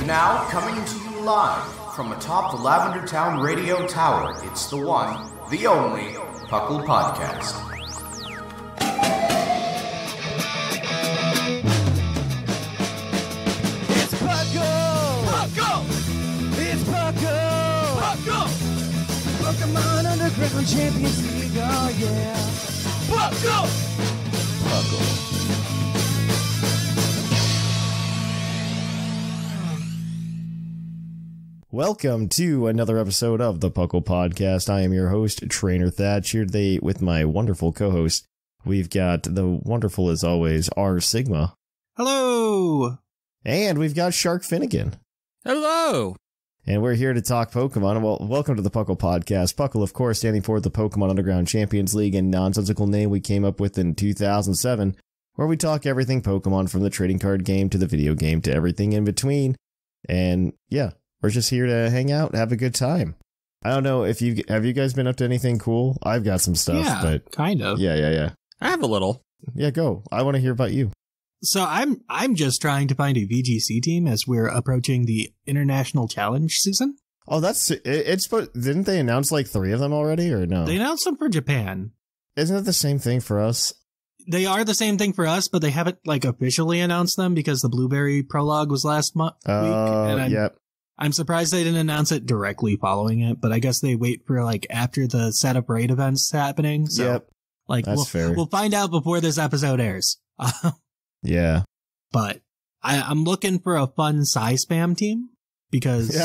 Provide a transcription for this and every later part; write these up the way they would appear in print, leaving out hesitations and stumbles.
now, coming to you live from atop the Lavender Town Radio Tower, it's the one, the only, PoGo. It's PoGo! PoGo! It's PoGo! PoGo! Pokemon Underground Champions League, oh yeah! PoGo! PoGo. Welcome to another episode of the Puckle Podcast. I am your host, Trainer Thatch, here today with my wonderful co-host. We've got the wonderful, as always, R Sigma. Hello! And we've got Sharkfinnigan. Hello! And we're here to talk Pokemon. Well, welcome to the Puckle Podcast. Puckle, of course, standing for the Pokemon Underground Champions League, a nonsensical name we came up with in 2007, where we talk everything Pokemon from the trading card game to the video game to everything in between. And yeah, we're just here to hang out, have a good time. I don't know if you guys been up to anything cool? I've got some stuff, yeah, but kind of. Yeah. I have a little. Yeah, go. I want to hear about you. So I'm just trying to find a VGC team as we're approaching the International Challenge season. Oh, it's didn't they announce like 3 of them already or no? They announced them for Japan. Isn't it the same thing for us? They are the same thing for us, but they haven't like officially announced them because the Blueberry prologue was last week. And yep. I'm surprised they didn't announce it directly following it, but I guess they wait for like after the setup raid events happening. So yep. like That's fair. We'll find out before this episode airs. Yeah. But I'm looking for a fun Psy Spam team because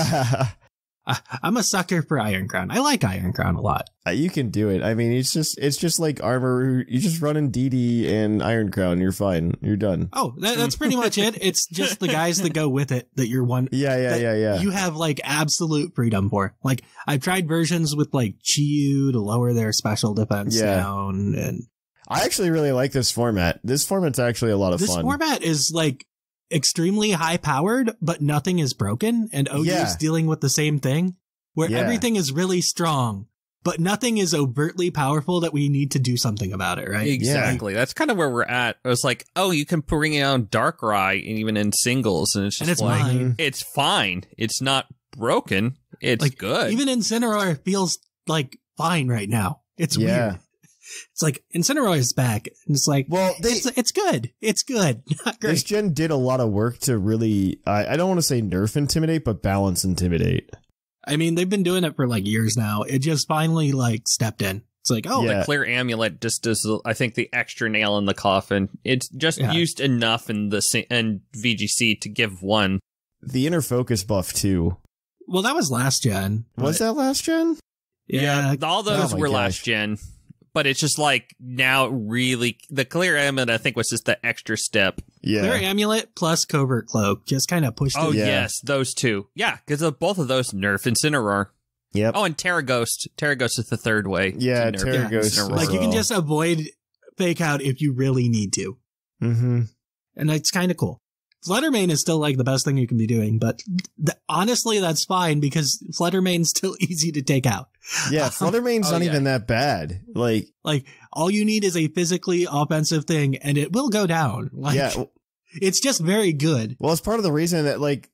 I'm a sucker for Iron Crown. I like Iron Crown a lot. You can do it. I mean, it's just like armor. You just run in DD and Iron Crown. You're fine. You're done. Oh, that's pretty much it. It's just the guys that go with it that you're one. Yeah. You have like absolute freedom for. Like I've tried versions with like Chi-Yu to lower their special defense down, and I actually really like this format. This format's actually a lot of fun. This format is like extremely high powered, but nothing is broken, and OU's dealing with the same thing, where everything is really strong, but nothing is overtly powerful that we need to do something about it, right? Exactly. Yeah. That's kind of where we're at. It was like, oh, you can bring it on Darkrai even in singles, and it's just it's fine. It's not broken. It's like, good. Even Incineroar feels like fine right now. It's weird. It's like Incineroar is back, and it's like, well, it's good. It's good. Not great. This gen did a lot of work to really, I don't want to say nerf Intimidate, but balance Intimidate. I mean, they've been doing it for like years now. It just finally like stepped in. It's like, the Clear Amulet just does, I think, the extra nail in the coffin. It's just used enough in VGC to give one. The inner focus buff too. Well, that was last gen. Was that last gen? Yeah, all those were last gen. But it's just like now really the Clear Amulet, I think, was just the extra step. Yeah. Clear Amulet plus Covert Cloak just kind of pushed it. Oh, yes, those two. Yeah, because both of those nerf Incineroar. Yep. Oh, and Terraghost. Terraghost is the third way. Yeah, Terraghost. Like you can just avoid Fake Out if you really need to. Mm-hmm. And it's kind of cool. Fluttermane is still like the best thing you can be doing, but honestly, that's fine because Fluttermane's still easy to take out. Yeah, Fluttermane's not even that bad. Like all you need is a physically offensive thing, and it will go down. It's just very good. Well, it's part of the reason that like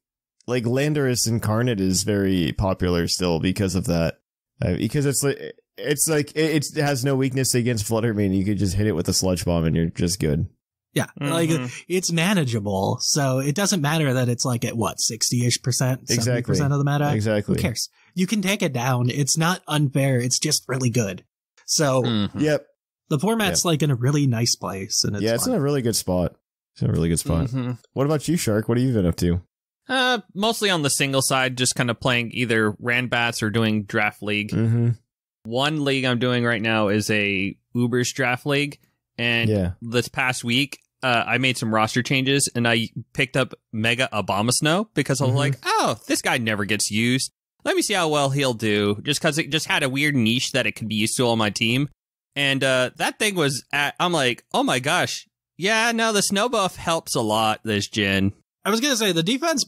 Landorus Incarnate is very popular still because of that. Because it has no weakness against Fluttermane. You could just hit it with a Sludge Bomb, and you're just good. Yeah, like it's manageable, so it doesn't matter that it's like at what 60-ish%, 70% of the meta. Exactly. Who cares? You can take it down. It's not unfair. It's just really good. So, the format's like in a really nice place, and it's in a really good spot. It's in a really good spot. Mm-hmm. What about you, Shark? What have you been up to? Mostly on the single side, just kind of playing either Ranbats or doing Draft League. Mm-hmm. One league I'm doing right now is a Uber's Draft League. And this past week, I made some roster changes, and I picked up Mega Abomasnow because I was like, oh, this guy never gets used. Let me see how well he'll do, just because it just had a weird niche that it could be used to on my team. And that thing was I'm like, oh my gosh. Yeah, no, the snow buff helps a lot this gen. I was going to say, the defense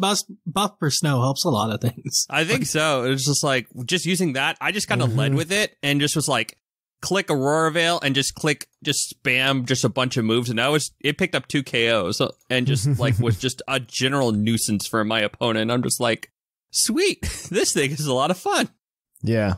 buff for snow helps a lot of things. I think so. It was just like, just using that, I just kind of led with it and just was like, click Aurora Veil and just spam just a bunch of moves, and it picked up 2 KOs and just like was just a general nuisance for my opponent. I'm just like, sweet, this thing is a lot of fun. Yeah.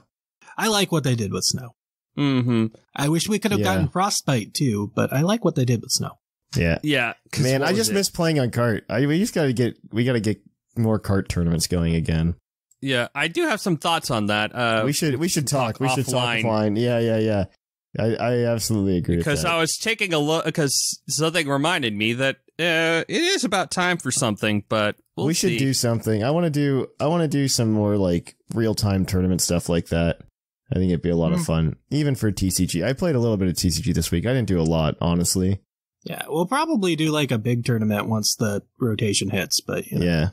I like what they did with snow. Mm-hmm. I wish we could have gotten Frostbite too, but I like what they did with snow. Yeah. Yeah. Man, I just miss playing on cart. We got to get more cart tournaments going again. Yeah, I do have some thoughts on that. We should talk. We should talk offline. Yeah. I absolutely agree. Because I was taking a look, because something reminded me that it is about time for something, but we should do something. I want to do some more like real time tournament stuff like that. I think it'd be a lot of fun, even for TCG. I played a little bit of TCG this week. I didn't do a lot, honestly. Yeah, we'll probably do like a big tournament once the rotation hits, but yeah.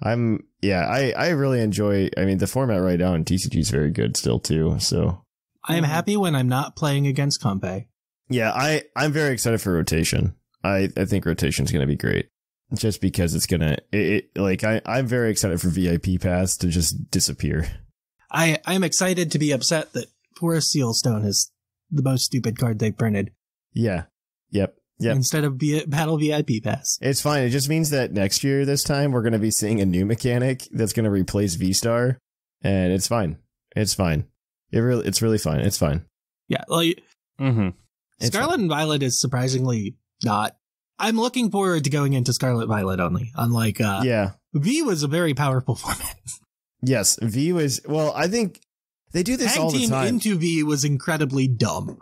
I really enjoy, the format right now in TCG is very good still too, so. I am happy when I'm not playing against Compe. Yeah, I'm very excited for rotation. I think rotation's going to be great. Just because it's going to, I'm very excited for VIP Pass to just disappear. I'm excited to be upset that Forest Sealstone is the most stupid card they've printed. Yeah. Yep. Instead of Battle VIP Pass. It's fine. It just means that next year, this time, we're going to be seeing a new mechanic that's going to replace V-Star, and it's fine. It's fine. It's really fine. It's fine. Yeah. Scarlet and Violet is surprisingly not. I'm looking forward to going into Scarlet Violet only. Unlike, V was a very powerful format. Yes, V was. Well, I think they do this all the time. Tag team into V was incredibly dumb.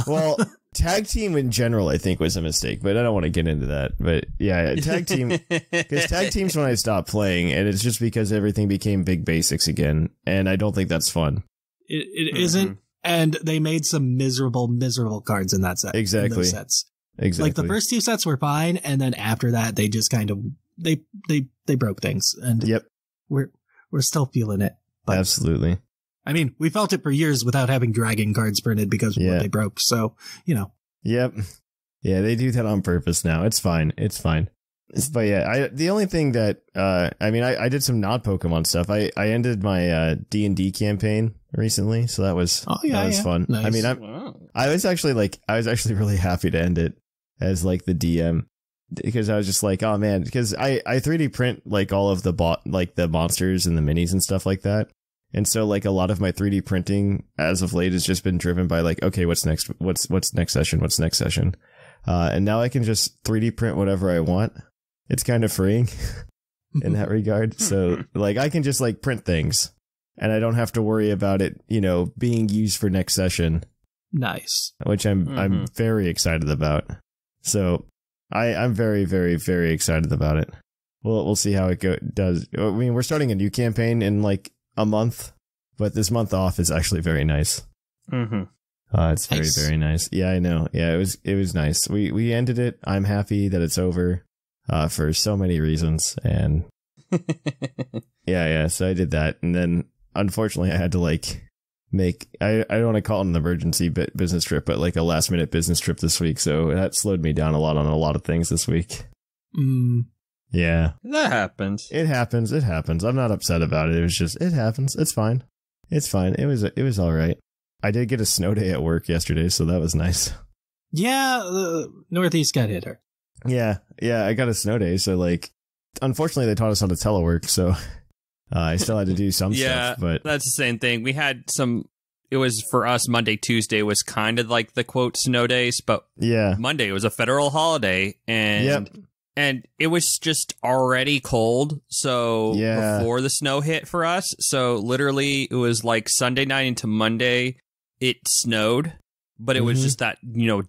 Well, tag team in general, I think, was a mistake, but I don't want to get into that. But yeah, tag team, because tag team's when I stopped playing, and it's just because everything became big basics again, and I don't think that's fun. It isn't, and they made some miserable cards in that set. Exactly. In those sets. Exactly. Like the first 2 sets were fine, and then after that, they just kind of they broke things, and we're still feeling it. But, absolutely. I mean, we felt it for years without having dragon cards printed because of what they broke. So, Yep. Yeah, they do that on purpose now. It's fine. But yeah, the only thing that, I did some non-Pokemon stuff. I ended my D&D campaign recently, so that was fun. Nice. I was actually really happy to end it as like the DM, because I was just like, oh man, because I 3D print like all of the monsters and the minis and stuff like that. And so like a lot of my 3D printing as of late has just been driven by like, okay, what's next? What's next session? And now I can just 3D print whatever I want. It's kind of freeing in that regard. So like I can just like print things and I don't have to worry about it, being used for next session. Nice. Which I'm very excited about. So I'm very, very, very excited about it. We'll see how it does. I mean, we're starting a new campaign in like a month, but this month off is actually very nice. It's very, very nice. Yeah, I know. Yeah, it was nice. We ended it. I'm happy that it's over, for so many reasons. And so I did that. And then unfortunately I had to like I don't want to call it an emergency business trip, but like a last minute business trip this week. So that slowed me down a lot on a lot of things this week. Yeah. That happens. It happens. I'm not upset about it. It was just, it happens. It's fine. It was all right. I did get a snow day at work yesterday, so that was nice. Yeah, the Northeast got hit hard. Yeah, I got a snow day, so like, unfortunately they taught us how to telework, so I still had to do some stuff. But that's the same thing. We had it was for us, Monday, Tuesday was kind of like the quote snow days, but Monday was a federal holiday, and it was just already cold, so before the snow hit for us, so literally it was like Sunday night into Monday, it snowed, but it was just that,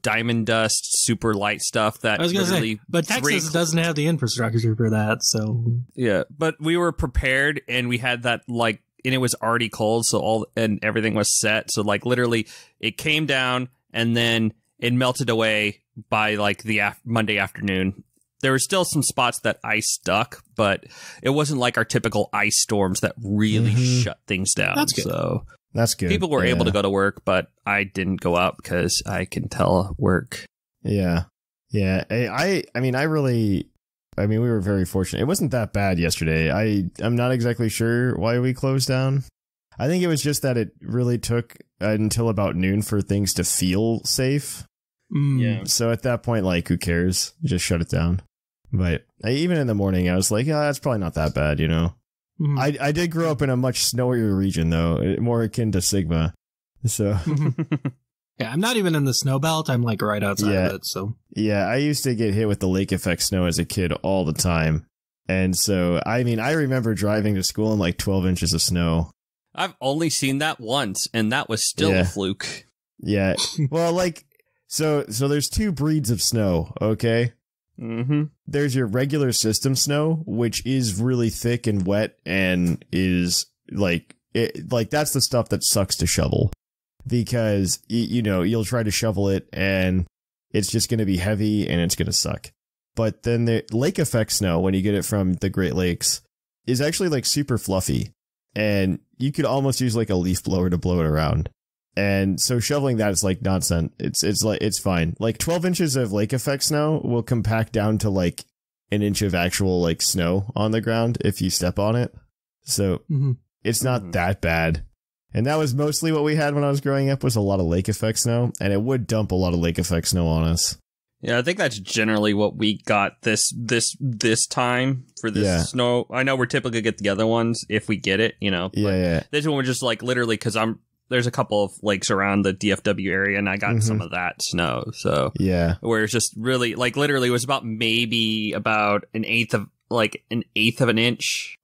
diamond dust, super light stuff that I was going to say, but Texas doesn't have the infrastructure for that, so. Yeah, but we were prepared, and we had that, like, and it was already cold, so everything was set, so like literally it came down, and then it melted away by like the Monday afternoon. There were still some spots that ice stuck, but it wasn't like our typical ice storms that really shut things down. That's good. So that's good. People were able to go to work, but I didn't go out because I can telework. Yeah. Yeah. We were very fortunate. It wasn't that bad yesterday. I'm not exactly sure why we closed down. I think it was just that it really took until about noon for things to feel safe. Yeah. So at that point, like, who cares? Just shut it down. But even in the morning, I was like, oh, that's probably not that bad, you know? I did grow up in a much snowier region, though, more akin to Sigma. So... Yeah, I'm not even in the snow belt. I'm like right outside of it. So yeah, I used to get hit with the lake effect snow as a kid all the time. And so, I mean, I remember driving to school in like 12 inches of snow. I've only seen that once, and that was still a fluke. Yeah. Well, like, so there's two breeds of snow, okay? Mm-hmm. There's your regular system snow, which is really thick and wet and is like that's the stuff that sucks to shovel. Because, you know, you'll try to shovel it and it's just going to be heavy and it's going to suck. But then the lake effect snow, when you get it from the Great Lakes, is actually like super fluffy. And you could almost use like a leaf blower to blow it around. And so shoveling that is like nonsense. It's fine. Like 12 inches of lake effect snow will compact down to like an inch of actual like snow on the ground if you step on it. So it's not that bad. And that was mostly what we had when I was growing up, was a lot of lake effect snow, and it would dump a lot of lake effect snow on us. Yeah, I think that's generally what we got this time for this snow. I know we're typically get the other ones if we get it, you know. Yeah. This one was just like literally because there's a couple of lakes around the DFW area, and I got some of that snow. So yeah, where it's just really like literally it was about an eighth of an inch,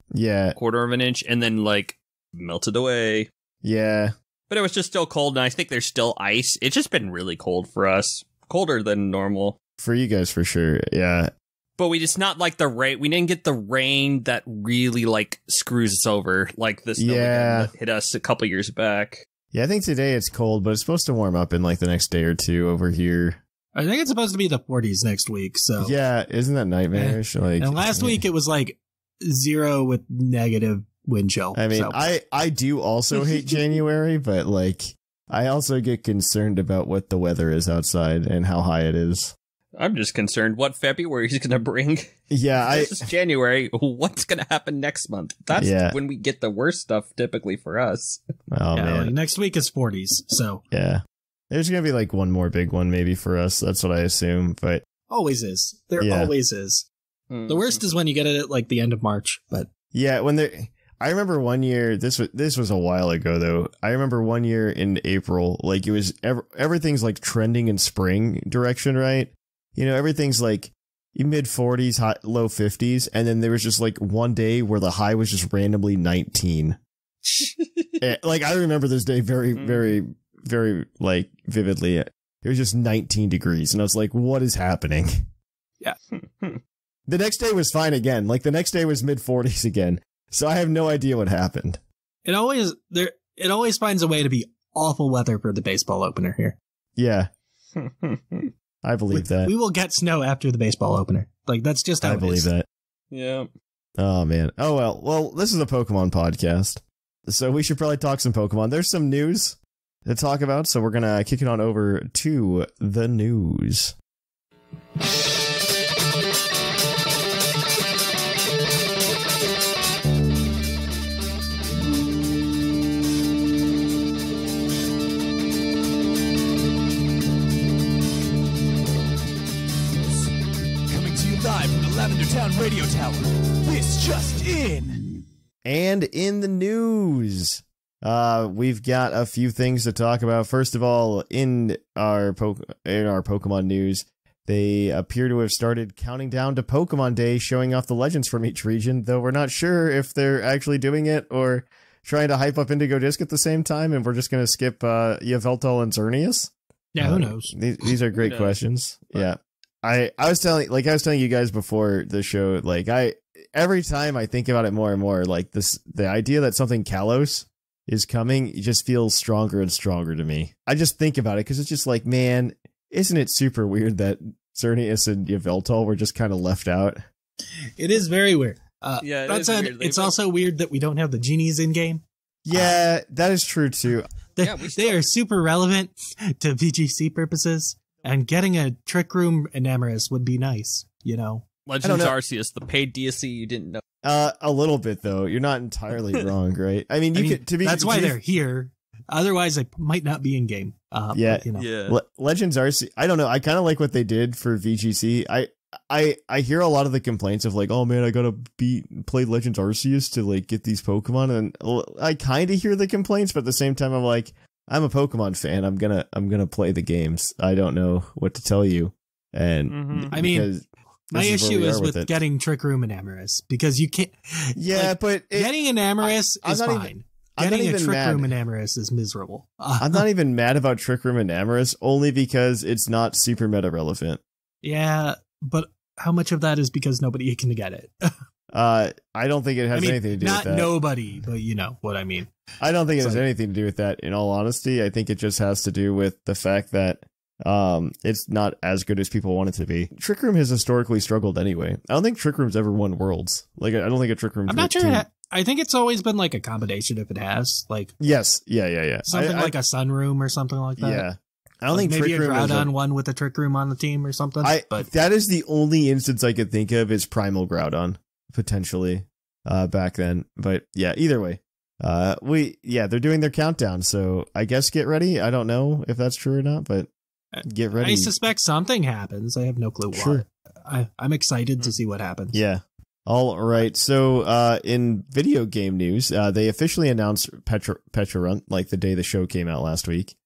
quarter of an inch, and then like melted away. Yeah. But it was just still cold, and I think there's still ice. It's just been really cold for us. Colder than normal. For you guys, for sure, yeah. But we just not like the rain. We didn't get the rain that really, like, screws us over, like the snow that hit us a couple years back. Yeah, I think today it's cold, but it's supposed to warm up in, like, the next day or two over here. I think it's supposed to be the 40s next week, so... Yeah, isn't that nightmarish? Like, and last week it was, like, 0 with negative wind chill. I mean, so. I do also hate January, but like I also get concerned about what the weather is outside and how high it is. I'm just concerned what February is going to bring. Yeah, this is January. What's going to happen next month? That's when we get the worst stuff typically for us. Oh man, like next week is 40s. So yeah, there's going to be like one more big one maybe for us. That's what I assume, but always is. There always is. The worst is when you get it at like the end of March, but yeah, when they. I remember one year, this was a while ago though. I remember one year in April, like it was everything's like trending in spring direction, right? You know, everything's like mid 40s, high, low 50s. And then there was just like one day where the high was just randomly 19. Like I remember this day very, very, very like vividly. It was just 19 degrees. And I was like, what is happening? Yeah. The next day was fine again. Like the next day was mid 40s again. So I have no idea what happened. It always finds a way to be awful weather for the baseball opener here. Yeah. I believe that. We will get snow after the baseball opener. Like that's just how I believe that. Yeah. Oh man. Oh well. Well, this is a Pokemon podcast. So we should probably talk some Pokemon. There's some news to talk about, so we're going to kick it on over to the news. Live from the Lavender Town Radio Tower. This just in. And in the news, we've got a few things to talk about. First of all, in our Pokemon news, they appear to have started counting down to Pokemon Day, showing off the legends from each region, though we're not sure if they're actually doing it or trying to hype up Indigo Disc at the same time, and we're just going to skip Yveltal and Xerneas. Yeah, who knows? These are great questions. Yeah. I was telling you guys before the show, like every time I think about it more and more, like the idea that something Kalos is coming, it just feels stronger and stronger to me. I just think about it because it's just like, man, isn't it super weird that Xerneas and Yveltal were just kind of left out? It is very weird. Yeah, that said, it's also weird that we don't have the genies in game. Yeah, that is true too. They are super relevant to VGC purposes. And getting a Trick Room Enamoris would be nice, you know? Legends Arceus, the paid DLC you didn't know. A little bit though. You're not entirely wrong, right? I mean, that's why they're here. Otherwise, I might not be in game. Yeah, but, Legends Arceus. I don't know. I kind of like what they did for VGC. I hear a lot of the complaints of like, oh man, I gotta play Legends Arceus to like get these Pokemon, and I kind of hear the complaints, but at the same time, I'm like, I'm a Pokemon fan. I'm gonna play the games. I don't know what to tell you, and I mean. My issue is with getting Trick Room and Amorous, because you can't. Yeah, but getting an Amorous is fine. Getting a Trick Room and Amorous is miserable. I'm not even mad about Trick Room and Amorous, only because it's not super meta relevant. Yeah, but how much of that is because nobody can get it? I don't think it has anything to do with that. Not nobody, but you know what I mean. I don't think it has anything to do with that, in all honesty. I think it just has to do with the fact that it's not as good as people want it to be. Trick Room has historically struggled anyway. I don't think Trick Room's ever won Worlds. Like, I don't think a Trick Room. I'm not sure. I think it's always been like a combination if it has. Like, yes, yeah. Something like a Sun Room or something like that. Yeah. I don't think maybe Trick Room a Groudon one with a Trick Room on the team or something. But that is the only instance I could think of is Primal Groudon, potentially, back then. But yeah, either way. They're doing their countdown, so I guess get ready. I don't know if that's true or not, but get ready. I suspect something happens. I have no clue what. I'm excited to see what happens. Yeah. All right. So, in video game news, they officially announced Petrarunt like the day the show came out last week,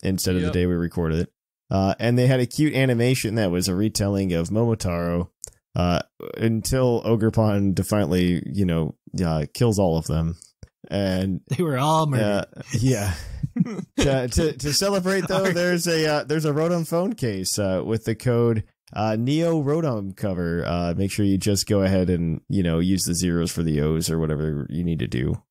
instead of the day we recorded it. And they had a cute animation that was a retelling of Momotaro, until Ogerpon defiantly, kills all of them. And they were all murdered. To celebrate though, there's a Rotom phone case with the code Neo Rotom cover. Make sure you just go ahead and use the zeros for the O's or whatever you need to do.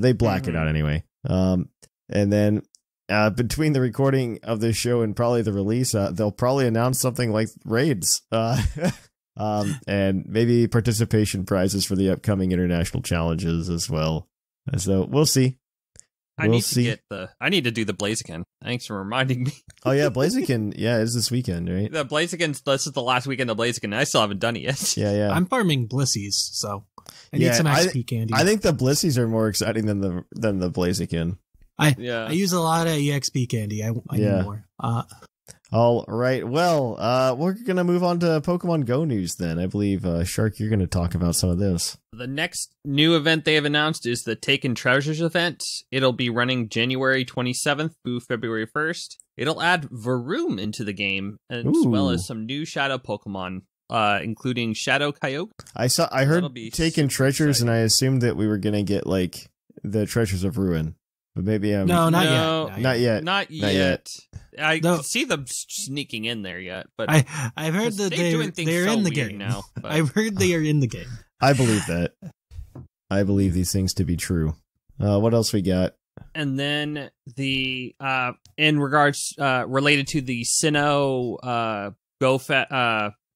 They black it out anyway. And then between the recording of this show and probably the release, they'll probably announce something like raids. And maybe participation prizes for the upcoming international challenges as well. So we'll see. I need to do the Blaziken. Thanks for reminding me. Oh yeah, Blaziken. Yeah, it's this weekend, right? The Blaziken. This is the last weekend of Blaziken. I still haven't done it yet. Yeah. I'm farming Blissies, so I need some XP candy. I think the Blissies are more exciting than the Blaziken. I use a lot of EXP candy. I need more. All right. Well, we're going to move on to Pokemon Go news then. I believe, Shark, you're going to talk about some of this. The next new event they have announced is the Taken Treasures event. It'll be running January 27th through February 1st. It'll add Varoom into the game, as well as some new Shadow Pokemon, including Shadow Kyogre. I heard Taken Treasures, and I assumed that we were going to get, like, the Treasures of Ruin. But maybe I'm... Not yet. Not yet. I can see them sneaking in there yet, but I've heard that they're in the game now. But. I've heard they are in the game. I believe that. I believe these things to be true. What else we got? And then the in regards related to the Sinnoh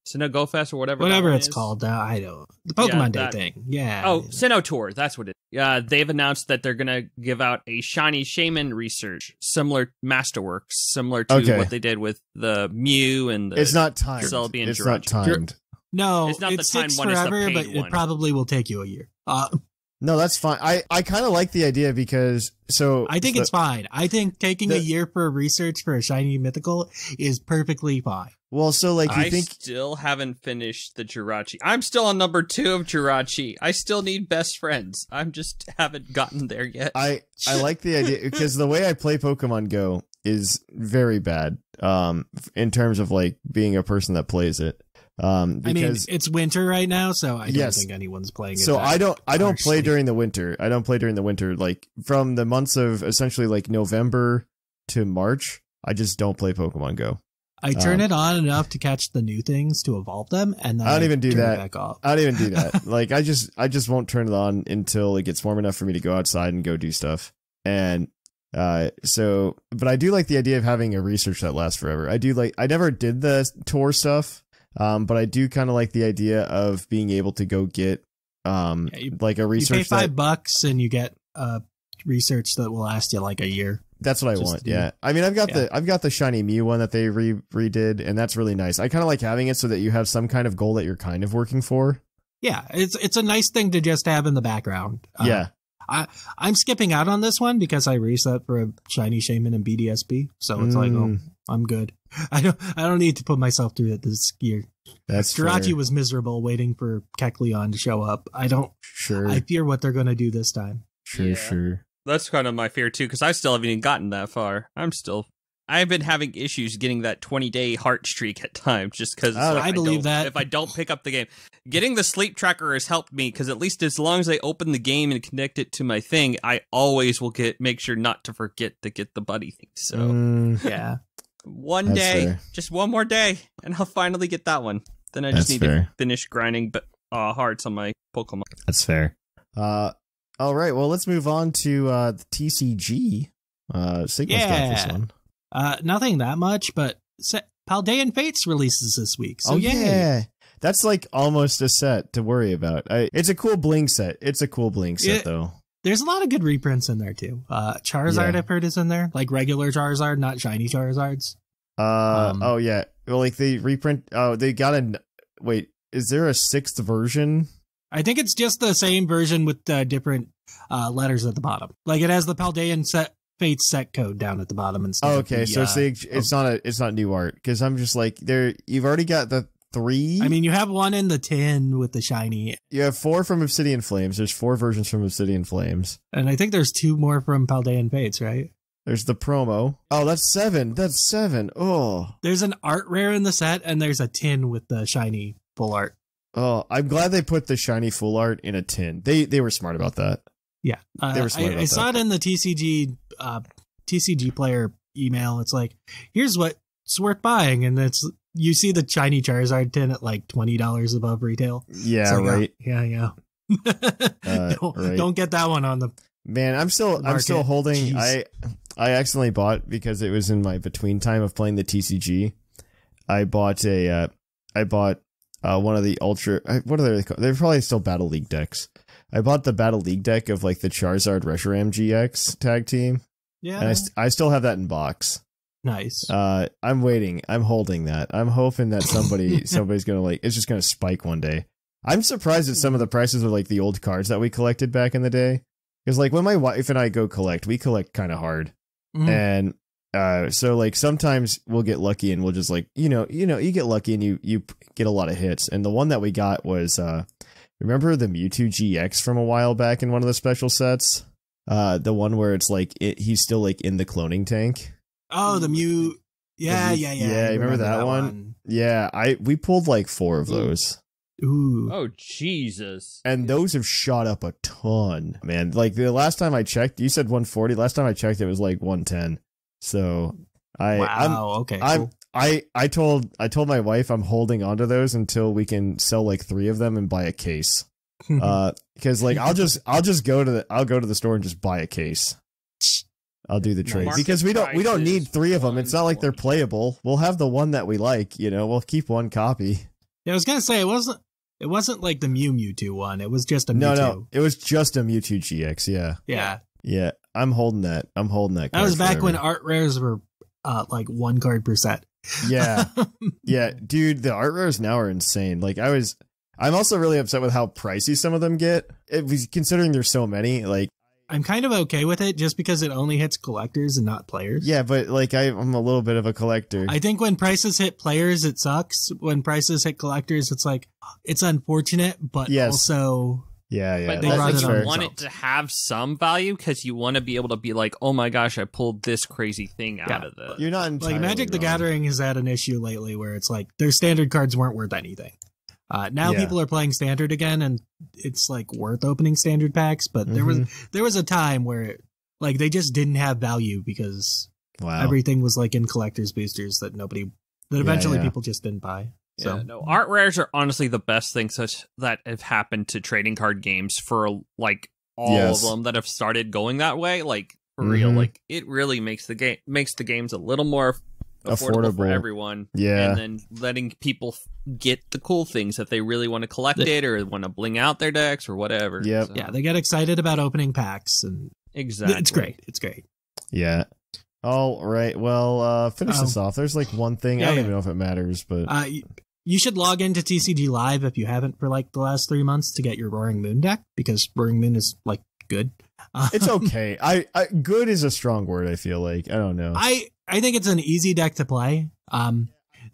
Sinnoh Fest or whatever it's called. I don't. The Pokemon Day thing. Yeah. Oh, Sinnoh Tour. That's what it is. They've announced that they're going to give out a Shiny Shaman research, similar Masterworks, similar to what they did with the Mew and the... It's not timed. Celebi and it's not timed. No, it's not it sticks forever, but it probably will take you a year. No, that's fine. I kind of like the idea because... I think it's fine. I think taking a year for research for a Shiny Mythical is perfectly fine. Well, so like you think... I still haven't finished the Jirachi. I'm still on number 2 of Jirachi. I still need best friends. I'm just haven't gotten there yet. I like the idea because the way I play Pokemon Go is very bad in terms of like being a person that plays it. I mean, it's winter right now, so I don't think anyone's playing it. So I don't play during the winter. I don't play during the winter. Like from the months of essentially like November to March, I just don't play Pokemon Go. I turn it on enough to catch the new things to evolve them, and then I don't even do that. Back off. I don't even do that. Like I just won't turn it on until it gets warm enough for me to go outside and go do stuff. And but I do like the idea of having a research that lasts forever. I never did the tour stuff, but I do kind of like the idea of being able to go get like a research. You pay $5 and you get research that will last you like a year. That's what I want. Yeah. I mean, I've got the Shiny Mew one that they redid, and that's really nice. I kind of like having it so that you have some kind of goal that you're kind of working for. Yeah, it's a nice thing to just have in the background. Yeah. I'm skipping out on this one because I reset for a shiny Shaman and BDSP, so it's like, oh, I'm good. I don't need to put myself through it this year. That's Jirachi was miserable waiting for Kecleon to show up. I fear what they're going to do this time. Sure. That's kind of my fear too, because I still haven't even gotten that far. I've been having issues getting that 20-day heart streak at times, just because I believe that if I don't pick up the game, getting the sleep tracker has helped me, because at least as long as I open the game and connect it to my thing, I always will make sure not to forget to get the buddy thing. So yeah, one day, just one more day, and I'll finally get that one. Then I just need to finish grinding hearts on my Pokemon. That's fair. All right, well, let's move on to the TCG. Sigma's got this one. Nothing that much, but Paldean Fates releases this week. So yeah, that's like almost a set to worry about. It's a cool bling set. Though. There's a lot of good reprints in there too. Charizard I've heard is in there, like regular Charizard, not shiny Charizards. Oh yeah, well, like they reprint. Oh, they got wait. Is there a 6th version? I think it's just the same version with different letters at the bottom. Like it has the Paldean Fate set code down at the bottom and stuff. Okay, so it's not new art, because I'm just like you've already got the 3. I mean, you have one in the tin with the shiny. You have 4 from Obsidian Flames. There's 4 versions from Obsidian Flames, and I think there's 2 more from Paldean Fates, right? There's the promo. Oh, that's 7. Oh, there's an art rare in the set, and there's a tin with the shiny full art. Oh, I'm glad they put the shiny full art in a tin. They were smart about that. Yeah, I saw it in the TCG player email. It's like, here's what's worth buying, and you see the shiny Charizard tin at like $20 above retail. Yeah, like, right. Yeah. Don't get that one on the. Man, I'm still holding. Jeez. I accidentally bought, because it was in my between time of playing the TCG. I bought one of the ultra. What are they called? They're probably still Battle League decks. I bought the Battle League deck of like the Charizard Reshiram GX tag team. Yeah. And I still have that in box. Nice. I'm waiting. I'm holding that. I'm hoping that somebody's going to it's just going to spike one day. I'm surprised at some of the prices of like the old cards that we collected back in the day. Because like when my wife and I go collect, we collect kind of hard. Mm-hmm. And so like sometimes we'll get lucky and we'll just like, you get lucky and you get a lot of hits. And the one that we got was, remember the Mewtwo GX from a while back in one of the special sets? The one where it's like he's still like in the cloning tank. Oh, the Mew. Yeah. Yeah, you remember that one? Yeah, we pulled like 4 of those. Ooh. Oh, Jesus. And those have shot up a ton, man. Like the last time I checked, you said 140. Last time I checked, it was like 110. So cool. I told my wife I'm holding onto those until we can sell like 3 of them and buy a case. Because like I'll go to the store and just buy a case. I'll do the trade because we don't need 3 of them. It's not like they're playable. We'll have the one that we like. We'll keep one copy. Yeah, I was gonna say it wasn't like the Mewtwo one. It was just a Mewtwo. No, it was just a Mewtwo GX. Yeah. I'm holding that. That was back when art rares were like 1 card per set. Yeah. Yeah, dude, the art rares now are insane. Like I'm also really upset with how pricey some of them get. Considering there's so many, like I'm kind of okay with it just because it only hits collectors and not players. Yeah, but like I'm a little bit of a collector. I think when prices hit players, it sucks. When prices hit collectors, it's like, it's unfortunate, but also... Yeah. But you want it to have some value because you want to be able to be like, oh my gosh, I pulled this crazy thing out of it. You're not entirely like Magic the wrong. Gathering has had an issue lately where it's like their standard cards weren't worth anything. Now people are playing standard again, and it's like worth opening standard packs. But there was a time where they just didn't have value because everything was like in collector's boosters that eventually people just didn't buy. So no, art rares are honestly the best things that have happened to trading card games for like all of them that have started going that way. Like for real, like it really makes the games a little more affordable for everyone. Yeah, and then letting people get the cool things if they really want to collect it or want to bling out their decks or whatever. Yeah, yeah, they get excited about opening packs and exactly, it's great. Yeah. All right. Well, finish this off. There's like one thing I don't even know if it matters, but You should log into TCG Live if you haven't for like the last 3 months to get your Roaring Moon deck, because Roaring Moon is like good. It's okay. I good is a strong word, I feel like. I don't know. I think it's an easy deck to play.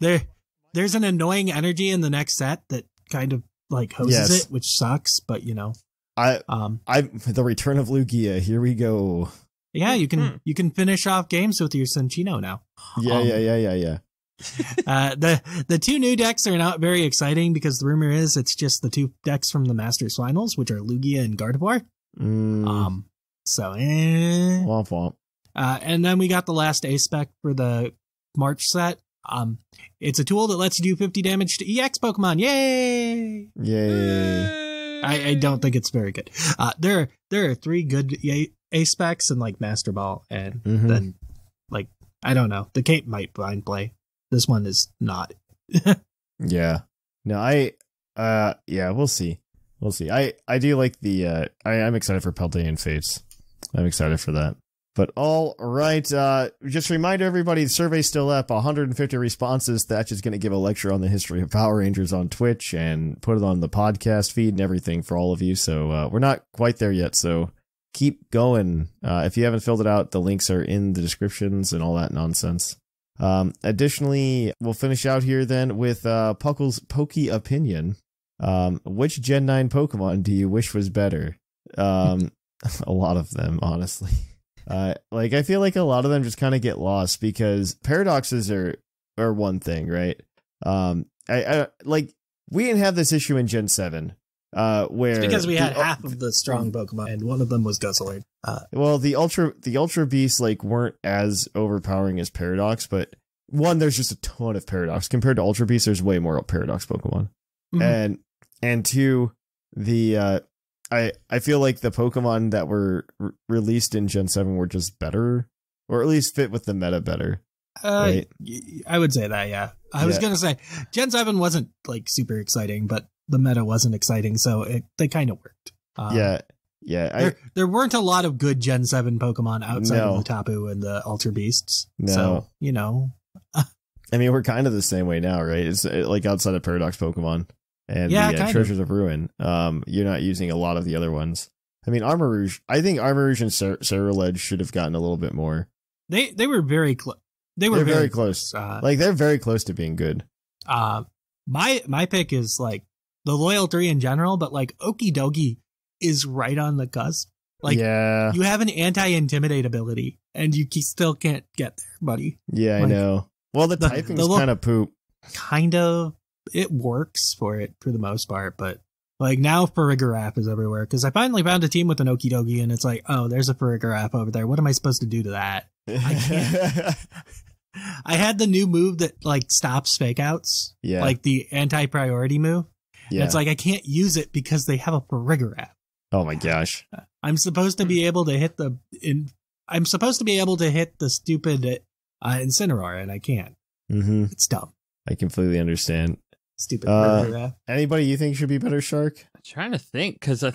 There's an annoying energy in the next set that kind of like hoses it, which sucks, but you know. The return of Lugia, here we go. Yeah, you can finish off games with your Cinchino now. Yeah. The two new decks are not very exciting because the rumor is it's just the two decks from the Masters Finals, which are Lugia and Gardevoir. Womp womp. And then we got the last A spec for the March set. It's a tool that lets you do 50 damage to EX Pokemon. Yay! I don't think it's very good. There are 3 good A specs and like Master Ball, and then like I don't know, the Cape might blind play. This one is not. Yeah. No, we'll see. I do like the I'm excited for Paldean Fates. I'm excited for that. But all right, just remind everybody, the survey's still up. 150 responses. Thatch is going to give a lecture on the history of Power Rangers on Twitch and put it on the podcast feed and everything for all of you. So we're not quite there yet, so keep going. If you haven't filled it out, the links are in the descriptions and all that nonsense. Additionally, we'll finish out here then with Puckle's Pokey opinion. Which Gen 9 Pokemon do you wish was better? A lot of them, honestly. I feel like a lot of them just kind of get lost because paradoxes are one thing, right? I we didn't have this issue in Gen 7, where it's because we had half of the strong Pokemon and one of them was Guzzlord. Well, the Ultra Beasts weren't as overpowering as Paradox, but one, there's just a ton of Paradox compared to Ultra Beasts. There's way more Paradox Pokemon, and two, the I feel like the Pokemon that were released in Gen 7 were just better, or at least fit with the meta better. Right? I would say that, yeah. I was going to say, Gen 7 wasn't super exciting, but the meta wasn't exciting, so they kind of worked. There weren't a lot of good Gen 7 Pokemon outside of the Tapu and the Ultra Beasts. No. So, you know. I mean, we're kind of the same way now, right? It's outside of Paradox Pokemon. And the Treasures of Ruin, you're not using a lot of the other ones. I mean, Armor Rouge, I think Armor Rouge and Ceruledge should have gotten a little bit more. They were very close. They were very close. They're very close to being good. My pick is the Loyal 3 in general, but Okidogi is right on the cusp. You have an anti-intimidate ability, and you still can't get there, buddy. Yeah, I know. Well, the typing's kind of poop. Kind of. It works for the most part, but now Farigiraf is everywhere because I finally found a team with an Okidogi and it's oh, there's a Farigiraf over there. What am I supposed to do to that? I can't. I had the new move that stops fake outs. Yeah. The anti-priority move. Yeah. It's I can't use it because they have a Farigiraf. Oh my gosh. I'm supposed to be able to hit the stupid Incineroar and I can't. Mm-hmm. It's dumb. I completely understand. Stupid. Anybody you think should be better, Shark? I'm trying to think because I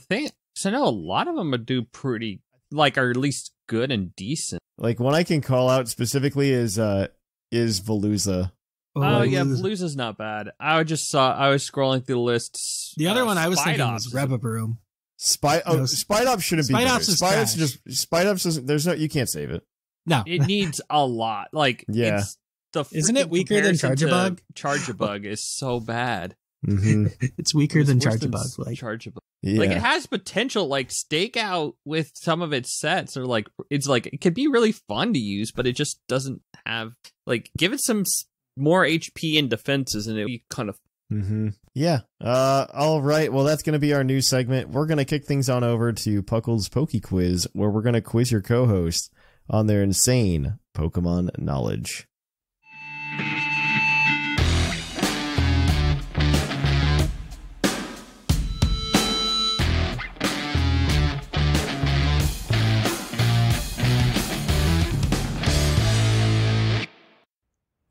know a lot of them would do pretty, are at least good and decent. One I can call out specifically is Veluza. Oh yeah, Veluza's not bad. I was scrolling through the lists. The other one I was thinking was Revavroom. Spideops shouldn't be better. Spideops you can't save it. No, it needs a lot. It's isn't it weaker than Charjabug? Charjabug is so bad. Mm-hmm. It's weaker than Charjabug. Charjabug. Yeah. It has potential. Stakeout with some of its sets are it could be really fun to use, but it just doesn't have give it some more HP and defenses, and it would be kind of. Mm-hmm. Yeah. All right. Well, that's going to be our new segment. We're going to kick things on over to Puckle's Poke Quiz, where we're going to quiz your co-hosts on their insane Pokemon knowledge.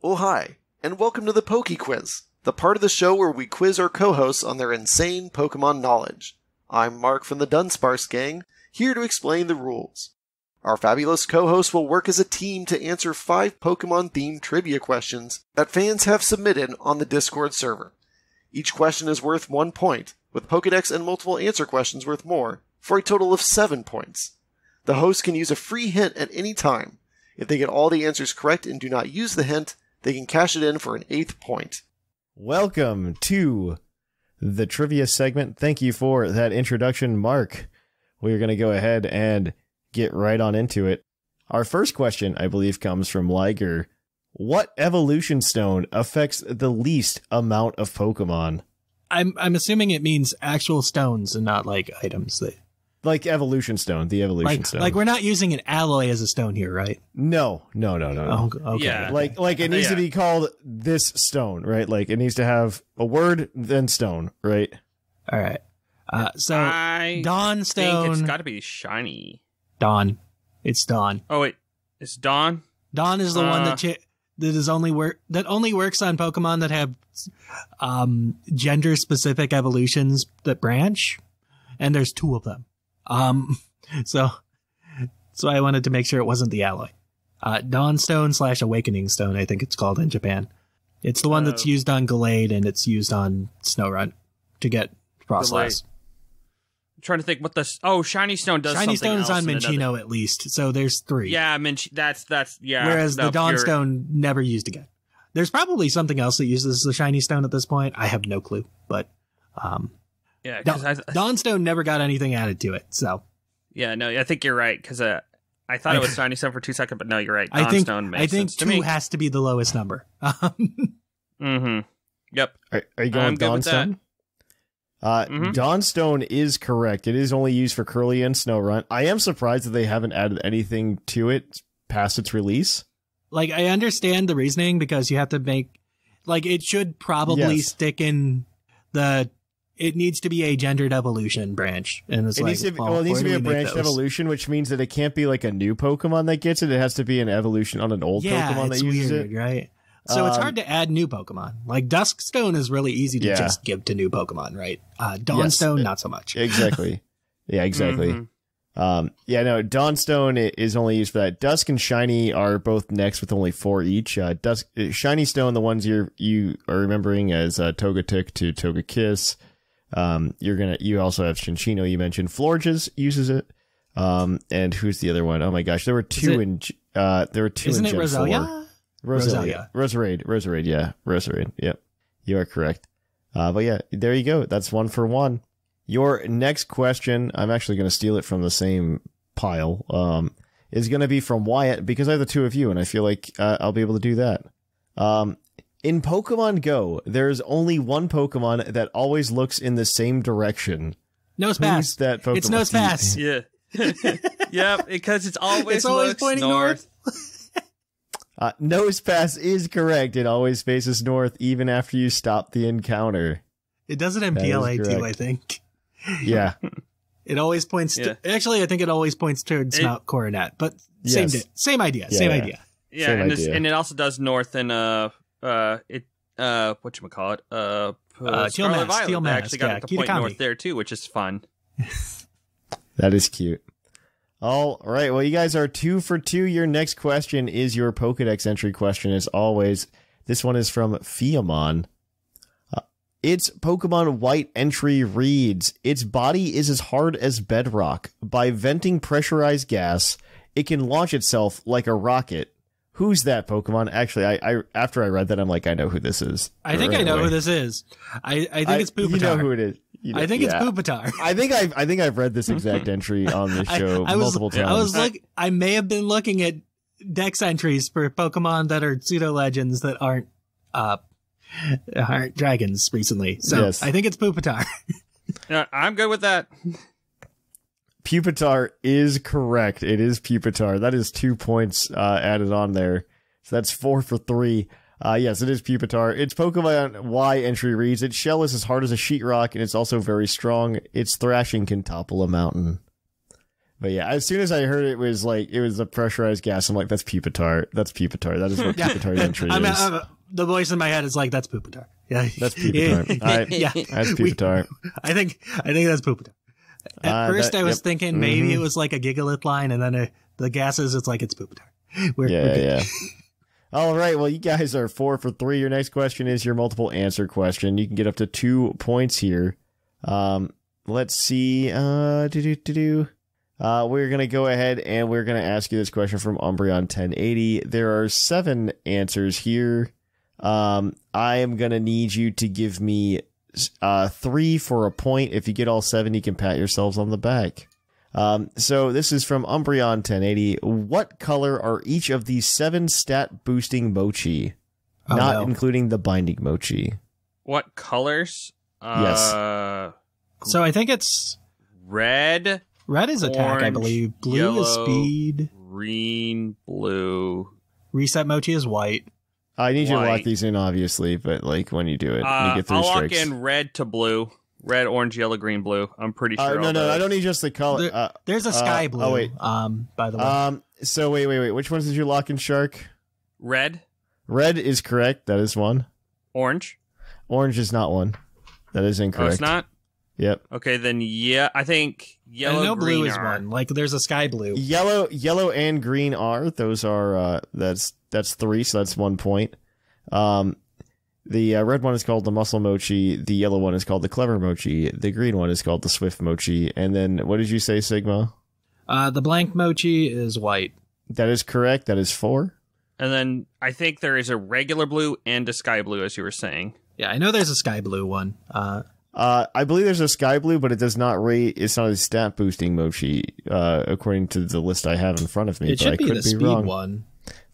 Oh hi, and welcome to the Poke Quiz, the part of the show where we quiz our co-hosts on their insane Pokemon knowledge. I'm Mark from the Dunsparce gang, here to explain the rules. Our fabulous co-hosts will work as a team to answer 5 Pokemon-themed trivia questions that fans have submitted on the Discord server. Each question is worth 1 point, with Pokedex and multiple answer questions worth more, for a total of 7 points. The host can use a free hint at any time. If they get all the answers correct and do not use the hint, they can cash it in for an 8th point. Welcome to the trivia segment. Thank you for that introduction, Mark. We're going to go ahead and get right on into it. Our first question, I believe, comes from Liger. What evolution stone affects the least amount of Pokemon? I'm assuming it means actual stones and not like items. Like evolution stone, the evolution stone. Like we're not using an alloy as a stone here, right? No. Oh, okay. Yeah. Like it needs to be called this stone, right? Like it needs to have a word, then stone, right? All right. So Dawn stone. Stone. It's got to be shiny. Dawn. It's Dawn. Oh wait, it's Dawn. Dawn is the one that only works on Pokemon that have gender specific evolutions that branch, and there's 2 of them. So I wanted to make sure it wasn't the alloy. Dawn Stone / Awakening Stone, I think it's called in Japan. It's the one that's used on Gallade and it's used on Snorunt to get Frostlass. I'm trying to think what Shiny Stone does. Shiny something Stone's else on Minccino at least, so there's 3. Yeah, that's yeah. Whereas the Dawn Stone never used again. There's probably something else that uses the Shiny Stone at this point. I have no clue, but yeah, Dawn Stone never got anything added to it. So yeah, no, I think you're right because I thought it was Shiny Stone for 2 seconds, but no, you're right. Dawn Stone makes sense to me. 2 has to be the lowest number. Mm-hmm. Yep. Are you going with Dawn Stone? Dawn Stone is correct. It is only used for Curly and Snorunt. I am surprised that they haven't added anything to it past its release. Like, I understand the reasoning because you have to make, like, it should probably stick in it needs to be a gendered evolution branch. And it needs to be a branched evolution, which means that it can't be like a new Pokemon that gets it. It has to be an evolution on an old Pokemon that uses it. Right? So it's hard to add new Pokemon. Like Dusk Stone is really easy to just give to new Pokemon, right? Dawn Stone, not so much. Exactly. Yeah, exactly. Dawn Stone is only used for that. Dusk and Shiny are both next with only 4 each. Shiny Stone, the ones you are remembering as Togetic to Togekiss. You also have Cinccino, you mentioned. Florges uses it. And who's the other one? Oh my gosh, there were 2 in Gen 4. Isn't it Roselia? Roserade, yeah. Roserade, yep. You are correct. But yeah, there you go. That's 1 for 1. Your next question, I'm actually going to steal it from the same pile, is going to be from Wyatt, because I have the 2 of you, and I feel like I'll be able to do that. In Pokemon Go, there's only one Pokemon that always looks in the same direction. Nosepass. Who's that Pokemon? It's Nosepass. Yeah. Yeah, because it's always pointing north. Nosepass is correct. It always faces north, even after you stop the encounter. It does it in PLA too, I think. Yeah. It always points to... Actually, I think it always points towards Mount Coronet, but same idea. Yeah, and it also does north in whatchamacallit? Scarlet Violet. Steel Mask. Actually got to point north there too, which is fun. That is cute. All right, well, you guys are 2 for 2. Your next question is your Pokedex entry question, as always. This one is from Fiamon. Its Pokemon White entry reads, its body is as hard as bedrock. By venting pressurized gas, it can launch itself like a rocket. Who's that Pokemon? Actually, I after I read that, I'm like, I know who this is. I think I know who this is. I think it's Pupitar. You know who it is. I think it's Pupitar. I think I've read this exact entry on this show multiple times. I may have been looking at Dex entries for Pokemon that are pseudo legends that aren't dragons recently. So yes. I think it's Pupitar. I'm good with that. Pupitar is correct. It is Pupitar. That is 2 points added on there. So that's 4 for 3. Yes, it is Pupitar. Its Pokemon Y entry reads, its shell is as hard as a sheetrock, and it's also very strong. Its thrashing can topple a mountain. But yeah, as soon as I heard it was a pressurized gas, I'm like, that's Pupitar. That's Pupitar. That is what Pupitar's entry is. The voice in my head is like, that's Pupitar. Yeah, that's Pupitar. Yeah, that's Pupitar. I think that's Pupitar. At first, I was thinking maybe it was like a Gigalith line, and then the gases, it's like it's Pupitar. Yeah. All right, well, you guys are 4 for 3. Your next question is your multiple answer question. You can get up to 2 points here. Let's see. We're going to go ahead and we're going to ask you this question from Umbreon 1080. There are 7 answers here. I am going to need you to give me 3 for a point. If you get all 7, you can pat yourselves on the back. So this is from Umbreon 1080. What color are each of these 7 stat boosting mochi? Including the binding mochi. What colors? Yes. So I think it's red. Red is attack, orange, I believe. Blue yellow, is speed. Green, blue. Reset mochi is white. I need you to lock these in, obviously, but like when you do it, you get 3 I'll strikes. lock in red to blue. Red, orange, yellow, green, blue. I'm pretty sure. No, I don't need just the color. There's a sky blue. Oh, wait. By the way. So wait. Which ones did you lock in, Shark? Red. Red is correct. That is one. Orange. Orange is not one. That is incorrect. Oh, it's not? Yep. Okay, then I think yellow, I know green blue is are. one. Like there's a sky blue. Yellow and green are. Those are that's 3, so that's 1 point. The red one is called the muscle mochi. The yellow one is called the clever mochi. The green one is called the swift mochi. And then what did you say, Sigma? The blank mochi is white. That is correct. That is 4. And then I think there is a regular blue and a sky blue, as you were saying. Yeah, I know there's a sky blue one. I believe there's a sky blue, but it does not rate. It's not a stat boosting mochi, according to the list I have in front of me. It should be the speed wrong. one.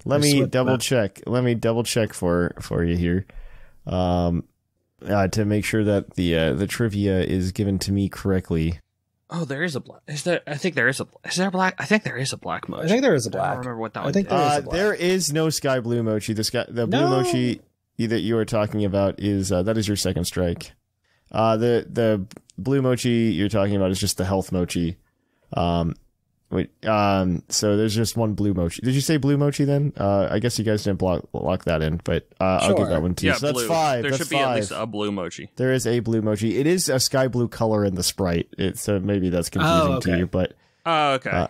Let me double check. Let me double check for you here, to make sure that the trivia is given to me correctly. Oh, there is a black. Is there a black? I think there is a black mochi. I think there is a black. I don't remember what that I one think is. There is no sky blue mochi. The blue mochi that you are talking about is that is your second strike. The blue mochi you're talking about is just the health mochi. So there's just one blue mochi. Did you say blue mochi then? I guess you guys didn't lock that in, but I'll give that one to you. Yeah, so blue. That's 5. There should be at least a blue mochi. There is a blue mochi. It is a sky blue color in the sprite. So maybe that's confusing to you, but okay.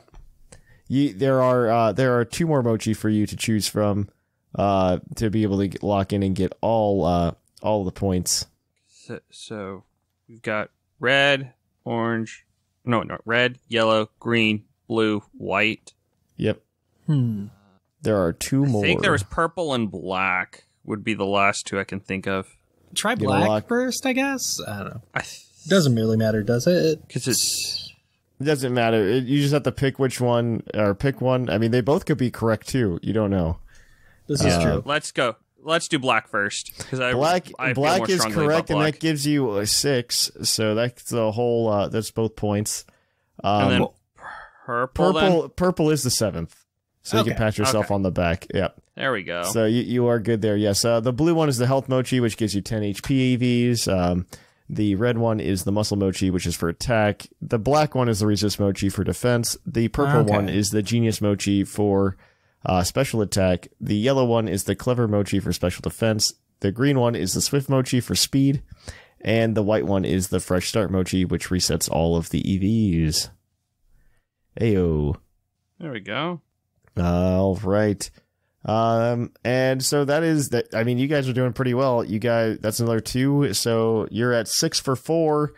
There are 2 more mochi for you to choose from to be able to lock in and get all the points. So we've got red, yellow, green, blue, white. Yep. There are 2 more. I think there was purple and black would be the last 2 I can think of. Try black first, I guess. I don't know. Doesn't really matter, does it? Because it doesn't matter. You just have to pick which one or pick one. I mean, they both could be correct too. You don't know. This is true. Let's go. Let's do black first because black is correct, and black. that gives you a 6. So that's the whole. That's both points. And then purple is the 7th. So you can pat yourself on the back. Yep. There we go. So you are good there. Yes. The blue one is the health mochi, which gives you 10 HP EVs. The red one is the muscle mochi, which is for attack. The black one is the resist mochi for defense. The purple one is the genius mochi for special attack. The yellow one is the clever mochi for special defense. The green one is the swift mochi for speed. And the white one is the fresh start mochi, which resets all of the EVs. Ayo. There we go. All right. And so that is that. I mean, you guys are doing pretty well. You guys, that's another 2. So you're at 6 for 4.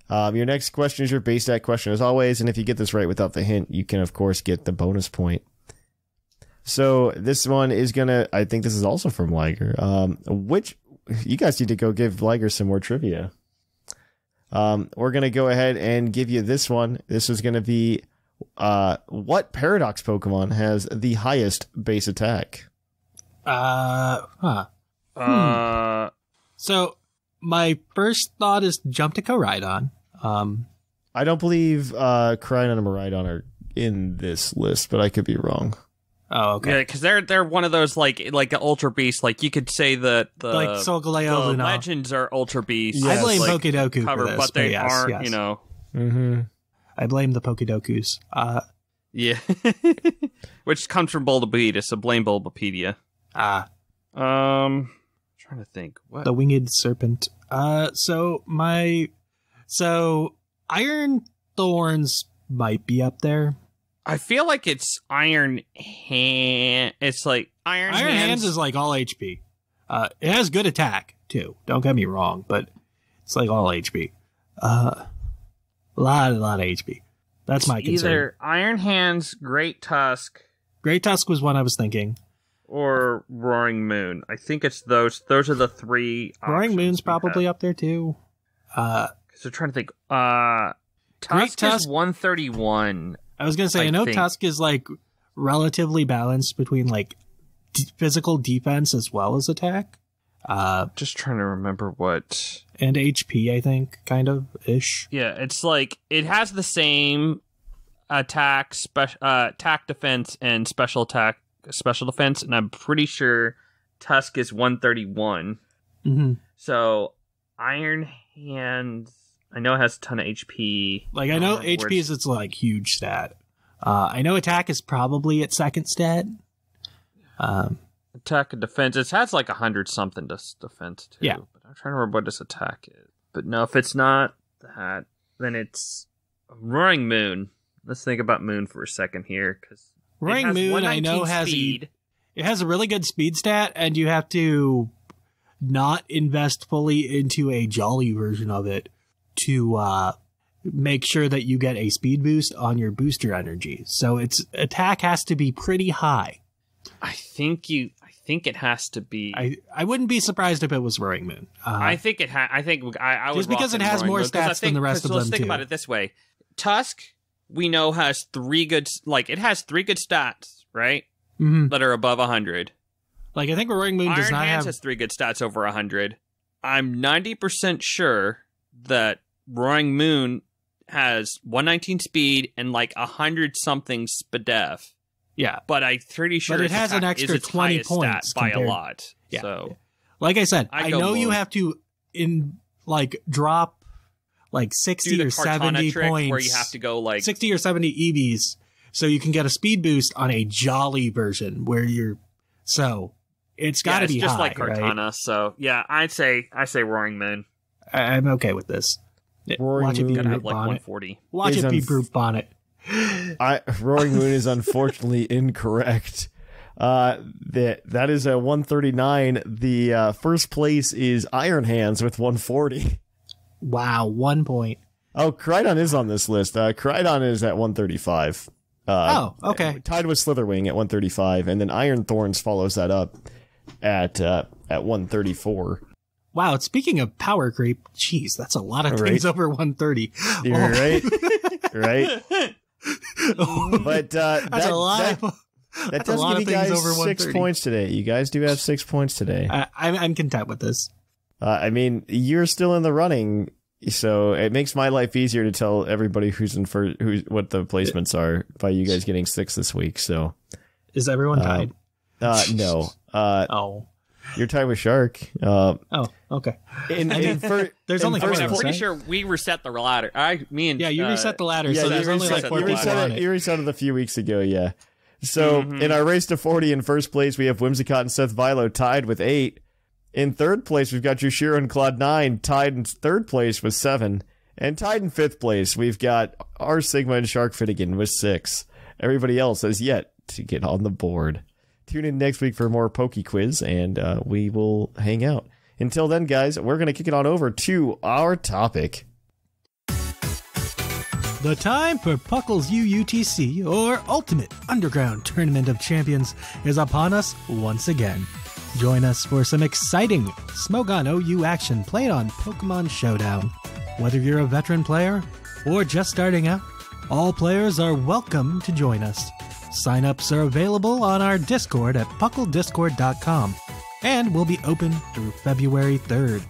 Your next question is your base stat question as always. And if you get this right without the hint, you can of course get the bonus point. So this one is I think this is also from Liger. Which you guys need to go give Liger some more trivia. We're going to go ahead and give you this one. This is going to be, what Paradox Pokemon has the highest base attack? So my first thought is jump to Koraidon. I don't believe Koraidon and Miraidon are in this list, but I could be wrong. Oh, okay. Yeah, because they're one of those like an Ultra Beast. Like you could say that the like Solgaleo, Luna. Legends are Ultra Beasts. Yes. I blame like, Pokedoku cover, for this, but they aren't. yes. You know. Mm-hmm. I blame the Pokedokus. Yeah, which comes from Bulbapedia, so blame Bulbapedia. Trying to think. What? The winged serpent. So Iron Thorns might be up there. I feel like it's Iron Hand. It's like Iron Hands is like all HP. It has good attack too. Don't get me wrong, but it's like all HP. A lot of HP. That's my concern. Either Iron Hands, Great Tusk. Great Tusk was one I was thinking. Or Roaring Moon. I think it's those. Those are the three. Roaring Moon's probably up there too. So trying to think. Tusk is 131. I was gonna say I know Tusk is like relatively balanced between like physical defense as well as attack. Just trying to remember what. And HP, I think, kind of ish. Yeah, it's like it has the same attack, attack defense, and special defense, and I'm pretty sure Tusk is 131. Mm-hmm. So Iron Hands, I know it has a ton of HP. Like I know HP is its like huge stat. I know attack is probably its second stat. Attack and defense, it has like 100 something defense too. Yeah, but I'm trying to remember what this attack is. But no, if it's not that, then it's Roaring Moon. Let's think about Moon for a second here, because Roaring Moon, I know, speed. It has a really good speed stat, and you have to not invest fully into a jolly version of it to make sure that you get a speed boost on your booster energy. So its attack has to be pretty high. I think it has to be. I wouldn't be surprised if it was Roaring Moon. I think it I would just because it has more stats than the rest of them. Let's think about it this way: Tusk, we know, has three good stats, right? Mm-hmm. That are above 100. Like I think Roaring Moon does not have. Iron Hands has 3 good stats over 100. I'm 90% sure that Roaring Moon has 119 speed and like 100 something SPDEF. Yeah, but I'm pretty sure it has an extra 20 points by a lot. Yeah. So, like I said, I know you have to drop like 60 or 70 points, where you have to go like 60 or 70 EVs, so you can get a speed boost on a jolly version where you're. So it's got to be just high, like Cortana. Right? So yeah, I say Roaring Moon. I'm okay with this. Watch it be Brute Bonnet. 140. Watch it be Brute Bonnet. Roaring Moon is unfortunately incorrect. That is a 139. The first place is Iron Hands with 140. Wow, 1 point. Oh, Crydon is on this list. Crydon is at 135. Okay. Tied with Slitherwing at 135, and then Iron Thorns follows that up at 134. Wow, speaking of power creep, jeez, that's a lot of things over 130. You're right. Right. But that's a lot. That does give you guys 6 points today. You guys do have 6 points today. I'm content with this. I mean, you're still in the running, so it makes my life easier to tell everybody who's in what the placements are by you guys getting 6 this week. So, is everyone tied? No. Oh. You're tied with Shark. Okay. There's only 4 I'm pretty sure we reset the ladder. You reset the ladder, so there's only like 4 people on it. You reset it a few weeks ago, yeah. So in our race to 40, in first place, we have Whimsicott and Seth Vilo tied with 8. In third place, we've got Jushiro and Claude 9 tied in third place with 7. And tied in fifth place, we've got R Sigma and Sharkfinnigan with 6. Everybody else has yet to get on the board. Tune in next week for more Poke Quiz, and we will hang out. Until then, guys, we're going to kick it on over to our topic. The time for Puckle's UUTC, or Ultimate Underground Tournament of Champions, is upon us once again. Join us for some exciting Smogon OU action played on Pokemon Showdown. Whether you're a veteran player or just starting out, all players are welcome to join us. Sign-ups are available on our Discord at pucklediscord.com and will be open through February 3rd.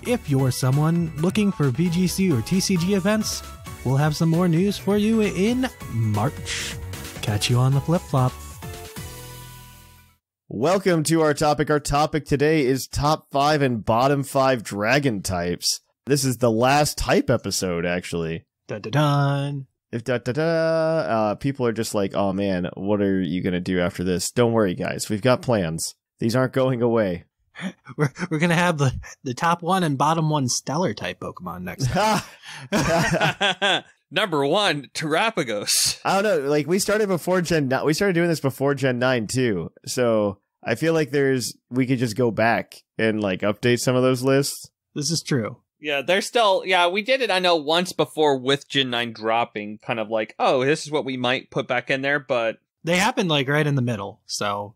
If you're someone looking for VGC or TCG events, we'll have some more news for you in March. Catch you on the flip-flop. Welcome to our topic. Our topic today is top 5 and bottom 5 dragon types. This is the last type episode, actually. Dun-dun-dun. People are just like, oh man, what are you going to do after this? Don't worry, guys. We've got plans. These aren't going away. We're going to have the top 1 and bottom 1 stellar type Pokemon next time. Number 1, Terapagos. I don't know. Like, we started before Gen 9. We started doing this before Gen 9 too. So I feel like we could just go back and like update some of those lists. This is true. Yeah, they're still, we did it, I know, once before with Gen 9 dropping, kind of like, oh, this is what we might put back in there, but... They happened, like, right in the middle, so...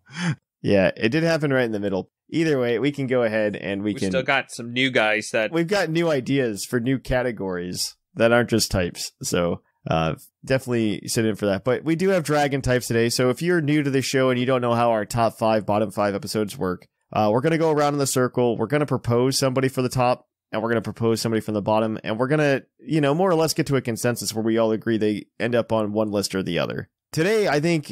Yeah, it did happen right in the middle. Either way, we can go ahead and we can... still got some new guys that... We've got new ideas for new categories that aren't just types, so definitely sit in for that. But we do have dragon types today, so if you're new to the show and you don't know how our top 5, bottom 5 episodes work, we're going to go around in the circle, we're going to propose somebody for the top, and we're going to propose somebody from the bottom, and we're going to, more or less get to a consensus where we all agree they end up on one list or the other. Today, I think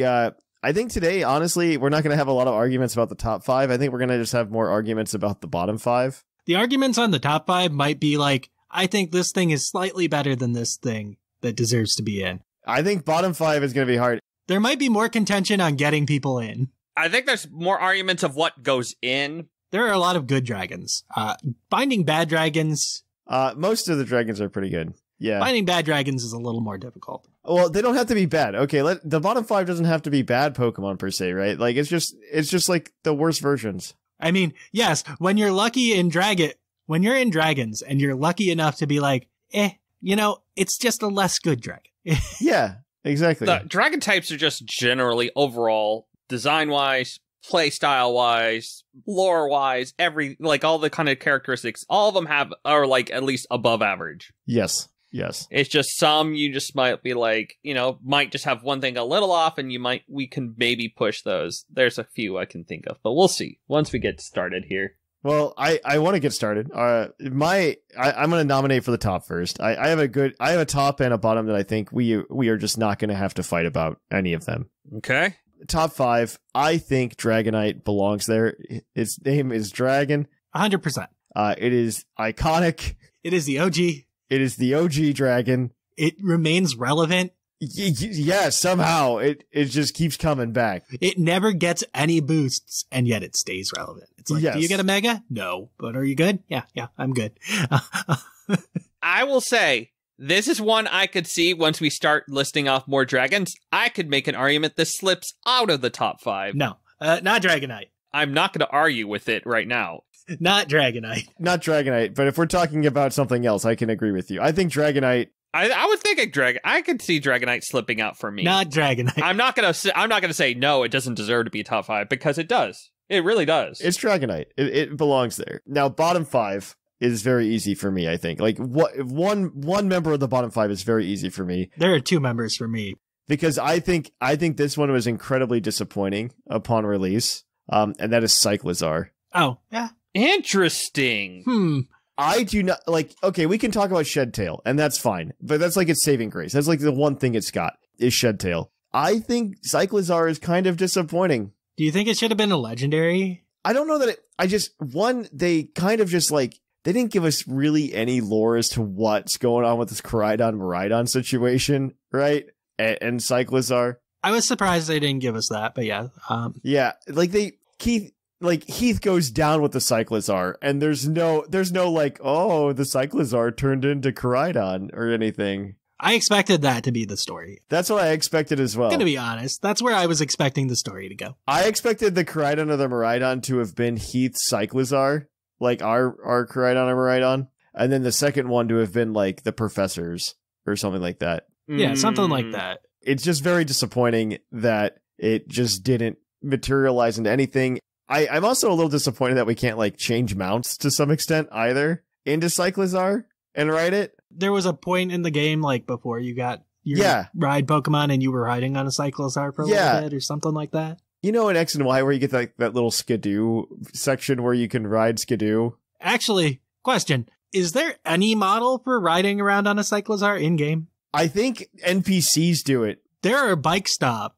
today, honestly, we're not going to have a lot of arguments about the top 5. I think we're going to just have more arguments about the bottom 5. The arguments on the top 5 might be like, I think this thing is slightly better than this thing that deserves to be in. I think bottom 5 is going to be hard. There might be more contention on getting people in. I think there's more arguments of what goes in. There are a lot of good dragons. Finding bad dragons... most of the dragons are pretty good. Yeah. Finding bad dragons is a little more difficult. Well, they don't have to be bad. Okay, the bottom 5 doesn't have to be bad Pokemon per se, right? Like, it's just like the worst versions. I mean, yes, when you're in dragons and you're lucky enough to be like, it's just a less good dragon. Yeah, exactly. The dragon types are just generally overall design-wise, play style-wise, lore-wise, all the kind of characteristics, all of them are like at least above average. Yes. It's just some you just might be like, might just have one thing a little off, and we can maybe push those. There's a few I can think of, but we'll see once we get started here. Well, I want to get started. I'm going to nominate for the top first. I have a top and a bottom that I think we are just not going to have to fight about any of them. Okay. Top 5, I think Dragonite belongs there. Its name is Dragon. 100%. It is iconic. It is the OG. It is the OG dragon. It remains relevant. Yeah, somehow it just keeps coming back. It never gets any boosts, and yet it stays relevant. It's like, Do you get a Mega? No. But are you good? Yeah, I'm good. I will say, this is one I could see once we start listing off more dragons. I could make an argument this slips out of the top 5. No, not Dragonite. I'm not going to argue with it right now. Not Dragonite. Not Dragonite, but if we're talking about something else, I can agree with you. I think Dragonite... I would think I could see Dragonite slipping out for me. Not Dragonite. I'm not gonna say no, it doesn't deserve to be top 5, because it does. It really does. It's Dragonite. It belongs there. Now, bottom 5 is very easy for me, I think. Like, one member of the bottom 5 is very easy for me. There are 2 members for me. Because I think this one was incredibly disappointing upon release, and that is Cyclizar. Oh, yeah. Interesting. I do not, okay, we can talk about Shed-Tail, and that's fine, but that's like its saving grace. That's like the one thing it's got, is Shed-Tail. I think Cyclizar is kind of disappointing. Do you think it should have been a legendary? I don't know that they kind of just they didn't give us really any lore as to what's going on with this Koraidon-Miraidon situation, right? And Cyclizar. I was surprised they didn't give us that, but yeah. Yeah, Heath goes down with the Cyclizar, and there's no the Cyclizar turned into Koraidon or anything. I expected that to be the story. That's what I expected as well. I'm gonna be honest. That's where I was expecting the story to go. I expected the Koraidon or the Miraidon to have been Heath's Cyclizar, like our Koraidon or Miraidon, and then the second one to have been like the Professor's or something like that. Yeah, something like that. It's just very disappointing that it just didn't materialize into anything. I'm also a little disappointed that we can't change mounts to some extent either into Cyclizar and ride it. There was a point in the game before you got your ride Pokemon and you were riding on a Cyclizar for a little bit or something like that. You know in X and Y where you get that little Skidoo section where you can ride Skidoo? Actually, question, is there any model for riding around on a Cyclizar in-game? I think NPCs do it. There are bike stop.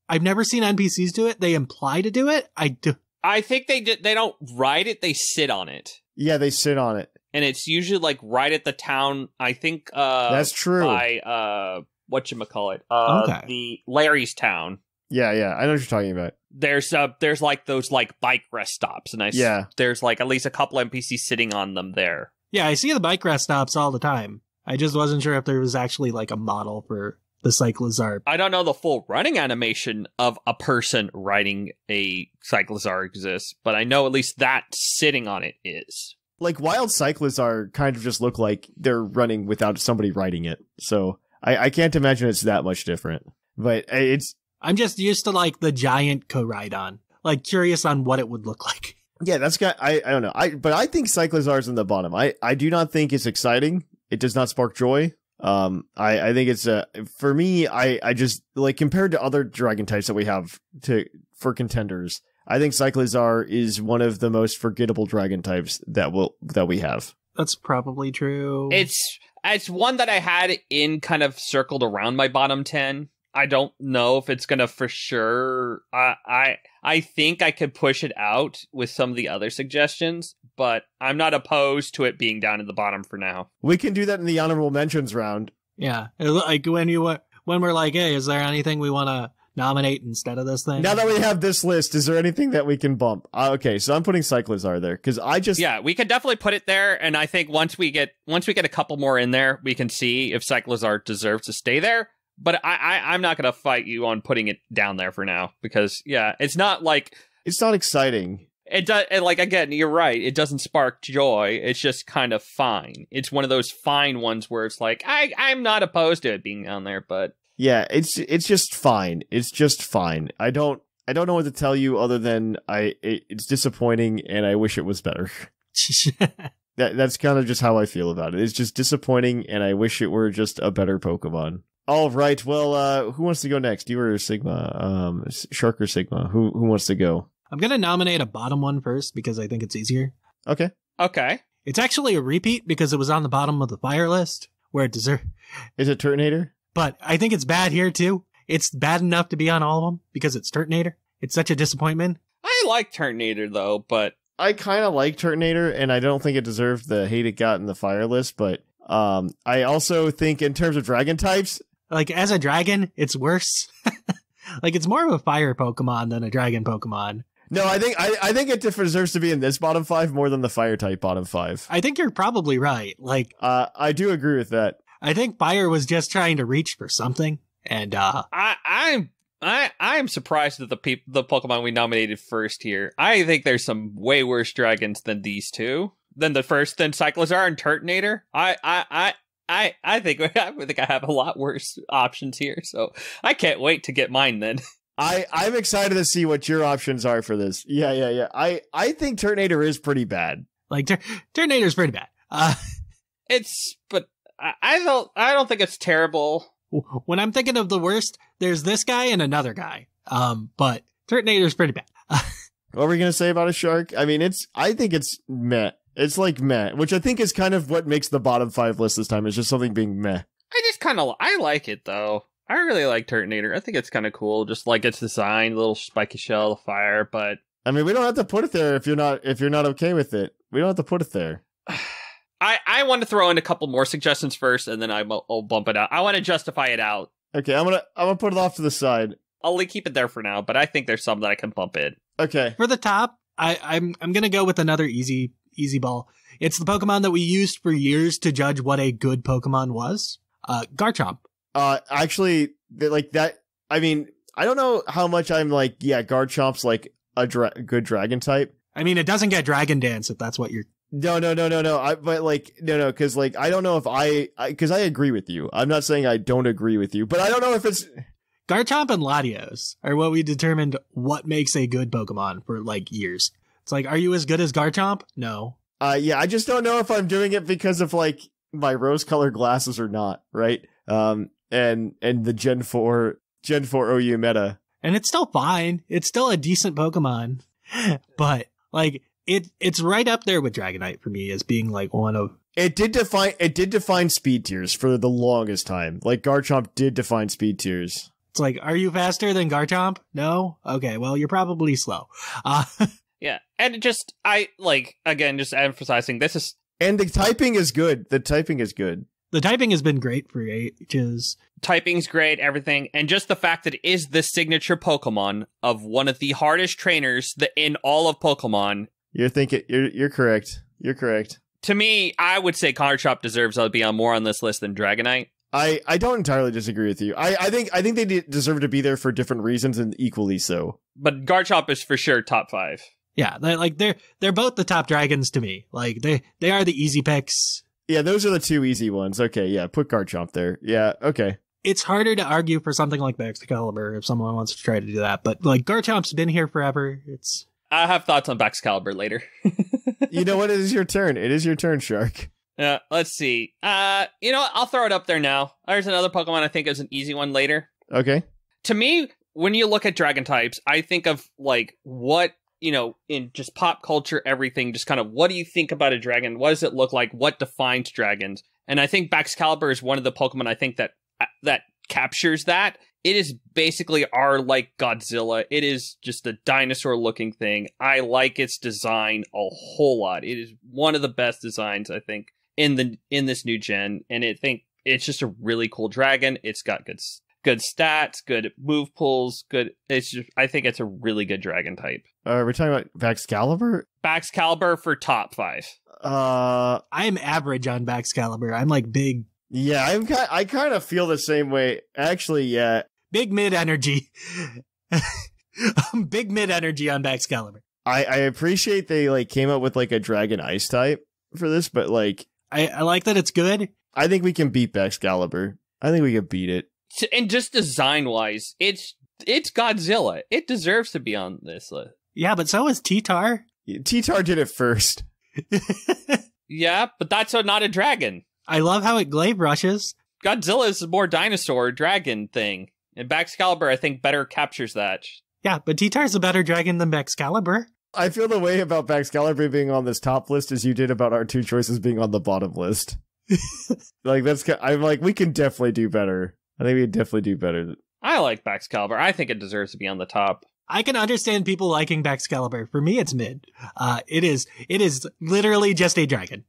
I've never seen NPCs do it. They imply to do it. I think they don't ride it. They sit on it. Yeah, they sit on it. And it's usually right at the town. I think that's true. By whatchamacallit? Okay. The Larry's town. Yeah, I know what you're talking about. There's those bike rest stops, and there's at least a couple NPCs sitting on them there. Yeah, I see the bike rest stops all the time. I just wasn't sure if there was actually like a model for the Cyclizar. I don't know the full running animation of a person riding a Cyclizar exists, but I know at least that sitting on it is. Like, wild Cyclizar kind of just look like they're running without somebody riding it. So I can't imagine it's that much different. But I'm just used to like the giant Koraidon. Like, curious on what it would look like. Yeah, I don't know. But I think Cyclizar's in the bottom. I do not think it's exciting. It does not spark joy. I think it's for me, I just like compared to other dragon types that we have for contenders, I think Cyclizar is one of the most forgettable dragon types that we have. That's probably true. It's one that I had in kind of circled around my bottom 10. I don't know if it's gonna for sure. I think I could push it out with some of the other suggestions, but I'm not opposed to it being down in the bottom for now. We can do that in the honorable mentions round. Yeah, like when we're like, hey, is there anything we want to nominate instead of this thing? Now that we have this list, is there anything that we can bump? Okay, so I'm putting Cyclizar there because yeah, we could definitely put it there, and I think once we get a couple more in there, we can see if Cyclizar deserves to stay there. But I'm not going to fight you on putting it down there for now because, yeah, it's not exciting. It does. Like, again, you're right. It doesn't spark joy. It's just kind of fine. It's one of those fine ones where it's like, I'm not opposed to it being down there, but yeah, it's just fine. It's just fine. I don't know what to tell you other than it's disappointing and I wish it was better. That's kind of just how I feel about it. It's just disappointing and I wish it were just a better Pokemon. All right. Well, who wants to go next? You or Sigma? Shark or Sigma? Who wants to go? I'm going to nominate a bottom one first because I think it's easier. Okay. It's actually a repeat because it was on the bottom of the fire list where it deserved. Is it Turtonator? But I think it's bad here too. It's bad enough to be on all of them because it's Turtonator. It's such a disappointment. I like Turtonator though, but I kind of like Turtonator and I don't think it deserved the hate it got in the fire list. But I also think in terms of dragon types, like, as a dragon, it's worse. Like, it's more of a fire Pokemon than a dragon Pokemon. No, I think it deserves to be in this bottom 5 more than the fire type bottom 5. I think you're probably right. Like, I do agree with that. I think fire was just trying to reach for something, and I'm surprised at the Pokemon we nominated first here. I think there's some way worse dragons than these two, than Cyclizar and Turtonator. I think I have a lot worse options here, so I can't wait to get mine then. I'm excited to see what your options are for this. Yeah. I think Turtonator is pretty bad. Like, Turtonator's pretty bad. But I don't think it's terrible. When I'm thinking of the worst, there's this guy and another guy. But Turtonator's pretty bad. What were we gonna say about a shark? I mean, I think it's meh. It's like meh, which I think is kind of what makes the bottom 5 list this time. Is just something being meh. I like it though. I really like Turtonator. I think it's kind of cool. Just like its design, little spiky shell, the fire. But I mean, we don't have to put it there if you're not okay with it. We don't have to put it there. I want to throw in a couple more suggestions first, and then I'll bump it out. I want to justify it out. Okay, I'm gonna put it off to the side. I'll keep it there for now, but I think there's some that I can bump in. Okay. For the top, I'm gonna go with another easy ball. It's the Pokemon that we used for years to judge what a good Pokemon was. Garchomp. Actually, like that. I mean, I don't know how much I'm like. Yeah, Garchomp's like a good dragon type. I mean, it doesn't get Dragon Dance if that's what you're. No. But like, no, because like, I don't know if because I agree with you. I'm not saying I don't agree with you, but I don't know if it's. Garchomp and Latios are what we determined what makes a good Pokemon for like years. It's like, are you as good as Garchomp? No. Yeah, I just don't know if I'm doing it because of like my rose-colored glasses or not, right? And the Gen 4 OU meta. And it's still fine. It's still a decent Pokemon. But like it's right up there with Dragonite for me as being like one of. It did define speed tiers for the longest time. Like Garchomp did define speed tiers. It's like, are you faster than Garchomp? No? Okay, well, you're probably slow. Yeah, and just emphasizing this is. And the typing is good. The typing has been great for ages. Typing's great, everything. And just the fact that it is the signature Pokemon of one of the hardest trainers in all of Pokemon. You're correct. You're correct. To me, I would say Garchomp deserves to be on more on this list than Dragonite. I don't entirely disagree with you. I think they deserve to be there for different reasons and equally so. But Garchomp is for sure top 5. Yeah, they're both the top dragons to me. Like they are the easy picks. Yeah, those are the 2 easy ones. Okay, yeah, put Garchomp there. Yeah, okay. It's harder to argue for something like Baxcalibur if someone wants to try to do that, but like Garchomp's been here forever. I have thoughts on Baxcalibur later. You know what? It is your turn. It is your turn, Shark. Let's see. You know what? I'll throw it up there now. There's another Pokemon I think is an easy one later. Okay. To me, when you look at dragon types, I think of like what, in just pop culture, everything, just kind of what do you think about a dragon? What does it look like? What defines dragons? And I think Baxcalibur is one of the Pokemon I think that captures that. It is basically our like Godzilla. It is just a dinosaur looking thing. I like its design a whole lot. It is one of the best designs, I think, in this new gen. And I think it's just a really cool dragon. It's got good stats, good move pulls, good. I think it's a really good dragon type. We're talking about Baxcalibur? Baxcalibur for top 5. I'm average on Baxcalibur. I'm like big. Yeah, I kind of feel the same way. Actually, yeah. Big mid energy. Big mid energy on Baxcalibur. I appreciate they like came up with like a dragon ice type for this, but like I like that it's good. I think we can beat Baxcalibur. I think we can beat it. And just design wise, it's Godzilla. It deserves to be on this list. Yeah, but so is T-Tar. T-Tar did it first. Yeah, but that's not a dragon. I love how it glaive rushes. Godzilla is a more dinosaur dragon thing. And Baxcalibur, I think, better captures that. Yeah, but T-Tar's a better dragon than Baxcalibur. I feel the way about Baxcalibur being on this top list as you did about our 2 choices being on the bottom list. Like, I'm like, we can definitely do better. I think we can definitely do better. I like Baxcalibur. I think it deserves to be on the top. I can understand people liking Baxcalibur. For me, it's mid. It is literally just a dragon,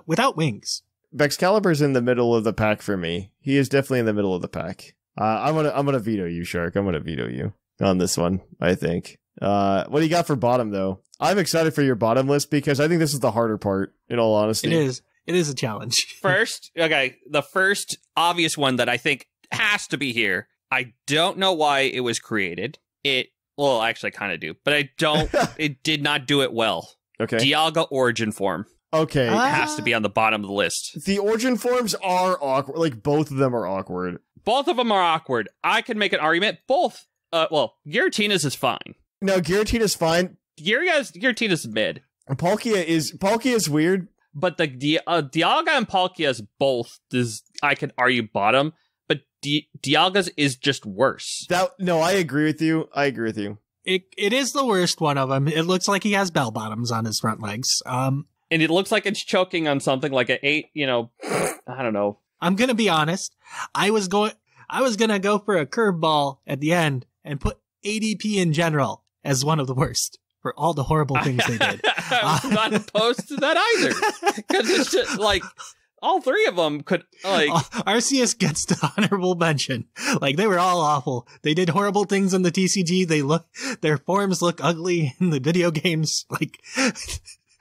without wings. Baxcalibur's in the middle of the pack for me. He is definitely in the middle of the pack. I'm gonna veto you, Shark. I'm gonna veto you on this one, I think. What do you got for bottom, though? I'm excited for your bottom list because I think this is the harder part, in all honesty. It is. It is a challenge. The first obvious one that I think has to be here. I don't know why it was created. Well, actually, I kind of do, but I don't. It did not do it well. Okay. Dialga Origin Form. Okay. It has to be on the bottom of the list. The Origin Forms are awkward. Like, both of them are awkward. Both of them are awkward. I can make an argument. Both. Giratina's is fine. No, Giratina's fine. Giratina's mid. Palkia is weird. But the Dialga and Palkia's both I could argue bottom, but Dialga's is just worse. No, I agree with you. It is the worst one of them. It looks like he has bell bottoms on his front legs. And it looks like it's choking on something like an 8, I don't know. I'm going to be honest. I was going to go for a curveball at the end and put ADP in general as one of the worst for all the horrible things they did. I'm not opposed to that either. Because it's just like all 3 of them could like Arceus gets the honorable mention. Like they were all awful. They did horrible things in the TCG. Their forms look ugly in the video games. Like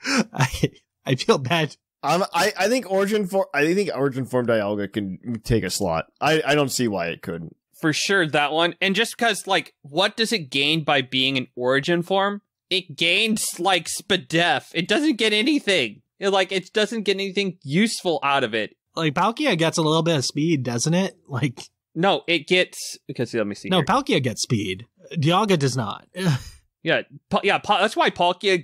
I feel bad. I think Origin Form Dialga can take a slot. I don't see why it couldn't. For sure, that one. And just because, like, what does it gain by being an Origin Form? It gains, like, Spadef. It doesn't get anything. It doesn't get anything useful out of it. Like, Palkia gets a little bit of speed, doesn't it? Like, no, it gets... Because, let me see. No, here. Palkia gets speed. Dialga does not. Yeah, that's why Palkia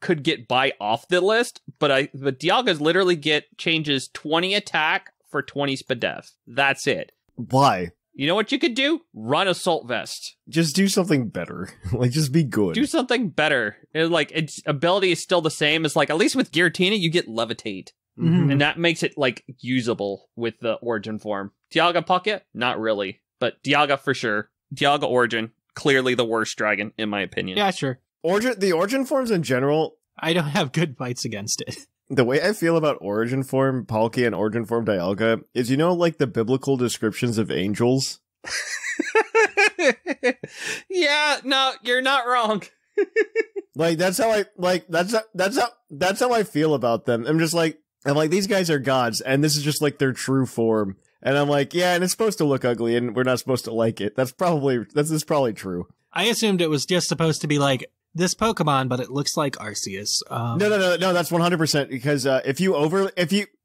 could get by off the list, but Dialga's literally changes 20 attack for 20 Spadef. That's it. Why? You know what you could do? Run Assault Vest. Just do something better. Like, just be good. Do something better. Its ability is still the same as, like, at least with Giratina, you get Levitate. Mm-hmm. And that makes it, like, usable with the Origin Form. Dialga Palkia? Not really. But Dialga for sure. Dialga Origin. Clearly the worst dragon, in my opinion. Yeah, sure. The Origin Forms in general... I don't have good fights against it. The way I feel about Origin Form Palkia and Origin Form Dialga is, like the biblical descriptions of angels? Yeah, no, you're not wrong. Like, that's how I feel about them. I'm just like, I'm like, these guys are gods, and this is just like their true form. And I'm like, yeah, and it's supposed to look ugly, and we're not supposed to like it. This is probably true. I assumed it was just supposed to be like this Pokemon, but it looks like Arceus. No, that's 100% because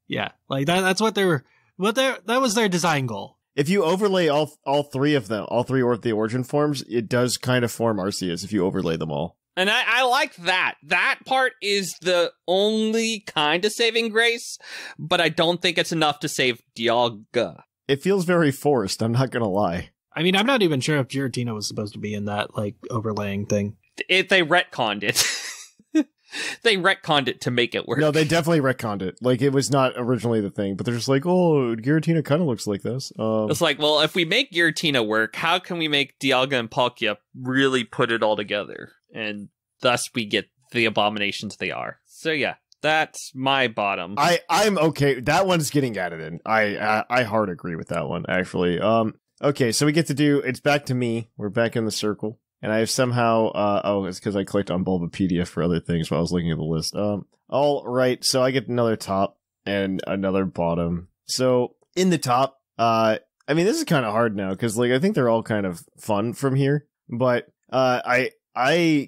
yeah, like that's what that was their design goal. If you overlay all three of them, all three the origin forms, it does kind of form Arceus if you overlay them all. And I like that. That part is the only kind of saving grace, but I don't think it's enough to save Dialga. It feels very forced, I'm not gonna lie. I mean, I'm not even sure if Giratina was supposed to be in that, like, overlaying thing. They retconned it. They retconned it to make it work. No, they definitely retconned it. Like, it was not originally the thing, but they're just like, oh, Giratina kind of looks like this. It's like, well, if we make Giratina work, how can we make Dialga and Palkia really put it all together? And thus we get the abominations they are. So yeah, that's my bottom. I'm okay. That one's getting added in. I hard agree with that one, actually. Okay, so we get to do, it's back to me. We're back in the circle. And I have somehow, it's because I clicked on Bulbapedia for other things while I was looking at the list. All right, so I get another top and another bottom. So in the top, I mean, this is kind of hard now because, like, I think they're all kind of fun from here. But I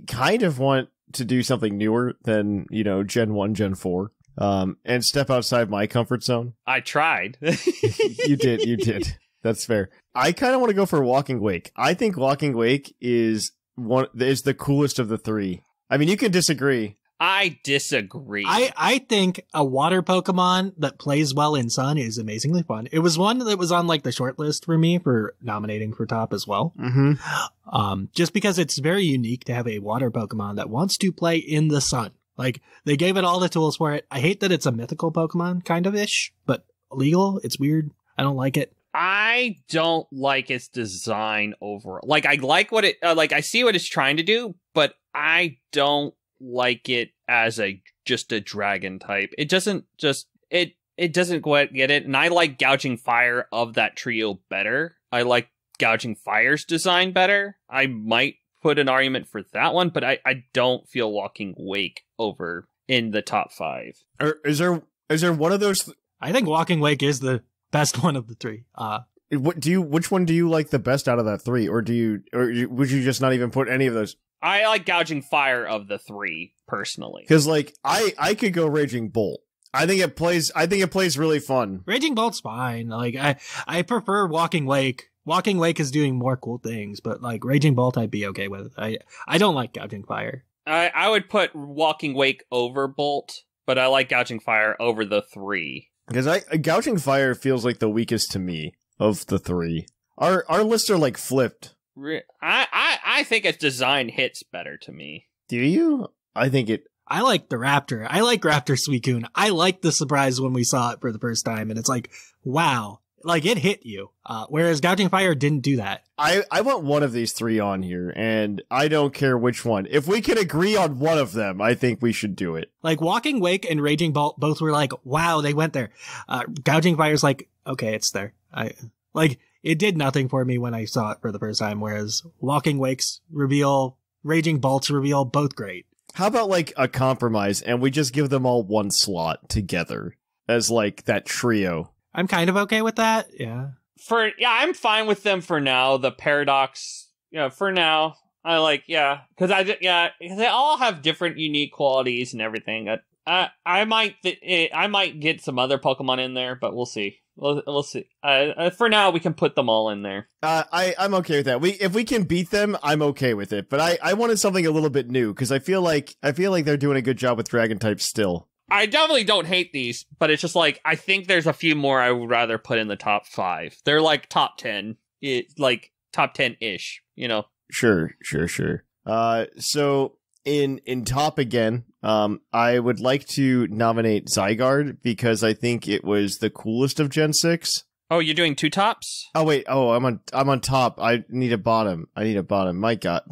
kind of want to do something newer than, Gen 1, Gen 4, and step outside my comfort zone. I tried. You did. That's fair. I kind of want to go for Walking Wake. I think Walking Wake is the coolest of the three. I mean, you can disagree. I disagree. I think a water Pokemon that plays well in Sun is amazingly fun. It was one that was on like the short list for me for nominating for top as well. Mm-hmm. Just because it's very unique to have a water Pokemon that wants to play in the sun. Like, they gave it all the tools for it. I hate that it's a mythical Pokemon, kind of ish, but illegal. It's weird. I don't like it. I don't like its design overall. Like, I like what it, I see what it's trying to do, but I don't like it as just a dragon type. It doesn't it doesn't quite get it. And I like Gouging Fire of that trio better. I like Gouging Fire's design better. I might put an argument for that one, but I don't feel Walking Wake over in the top 5. Is there one of those? I think Walking Wake is the best one of the three. Which one do you like the best out of that 3, or would you just not even put any of those? I like Gouging Fire of the 3 personally, because like I could go Raging Bolt. I think it plays really fun. Raging Bolt's fine. Like, I prefer Walking Wake. Walking Wake is doing more cool things, but like Raging Bolt, I'd be okay with. I don't like Gouging Fire. I would put Walking Wake over Bolt, but I like Gouging Fire over the 3. Because Gouging Fire feels like the weakest to me of the 3. Our lists are like flipped. I think its design hits better to me. Do you? I think it. I like the Raptor. I like Raptor Suicune. I like the surprise when we saw it for the first time, and it's like, wow, like it hit you. Whereas Gouging Fire didn't do that. I want one of these 3 on here, and I don't care which one. If we can agree on one of them, I think we should do it. Like Walking Wake and Raging Bolt both were like, wow, they went there. Gouging Fire's like, okay, it's there. It did nothing for me when I saw it for the first time, whereas Walking Wake's reveal, Raging Bolt's reveal, both great. How about like a compromise and we just give them all one slot together as like that trio? I'm kind of okay with that. Yeah. I'm fine with them for now. The Paradox, for now, I like, because they all have different unique qualities and everything. I might get some other Pokemon in there, but we'll see. We'll see. For now, we can put them all in there. I'm okay with that. If we can beat them, I'm okay with it. But I wanted something a little bit new because I feel like they're doing a good job with Dragon types still. I definitely don't hate these, but it's just like I think there's a few more I would rather put in the top 5. They're like top 10, like top 10-ish. Sure. So in top again, I would like to nominate Zygarde because I think it was the coolest of Gen 6. Oh, you're doing 2 tops? Oh wait, I'm on top. I need a bottom. My God,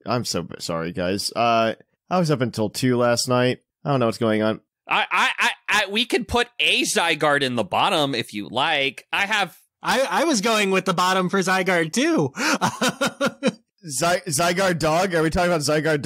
I'm so sorry, guys. I was up until 2 last night. I don't know what's going on. We could put a Zygarde in the bottom if you like. I was going with the bottom for Zygarde too. Zygarde dog? Are we talking about Zygarde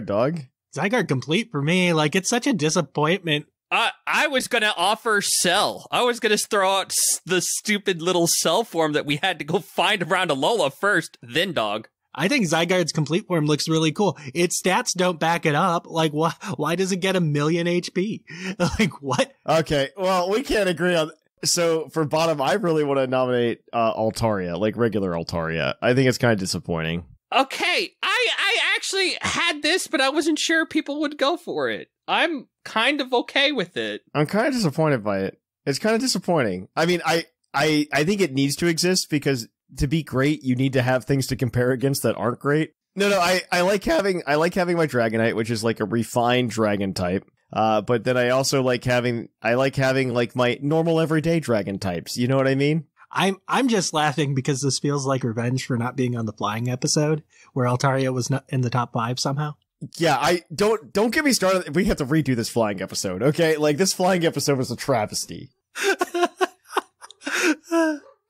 dog? Zygarde complete for me. Like, it's such a disappointment. I was going to offer Cell. I was going to throw out the stupid little Cell form that we had to go find around Alola first, then Dog. I think Zygarde's complete form looks really cool. Its stats don't back it up. Like, why does it get 1,000,000 HP? Like, what? Okay, well, we can't agree on... So, for bottom, I really want to nominate Altaria, like regular Altaria. I think it's kind of disappointing. Okay, I actually had this, but I wasn't sure people would go for it. I'm kind of okay with it. I'm kind of disappointed by it. It's kind of disappointing. I mean, I think it needs to exist because to be great, you need to have things to compare against that aren't great. No, I like having my Dragonite, which is like a refined dragon type. But then I also like having like my normal everyday dragon types. You know what I mean? I'm just laughing because this feels like revenge for not being on the flying episode where Altaria was not in the top 5 somehow. Yeah, I don't get me started. We have to redo this flying episode, okay? Like this flying episode was a travesty.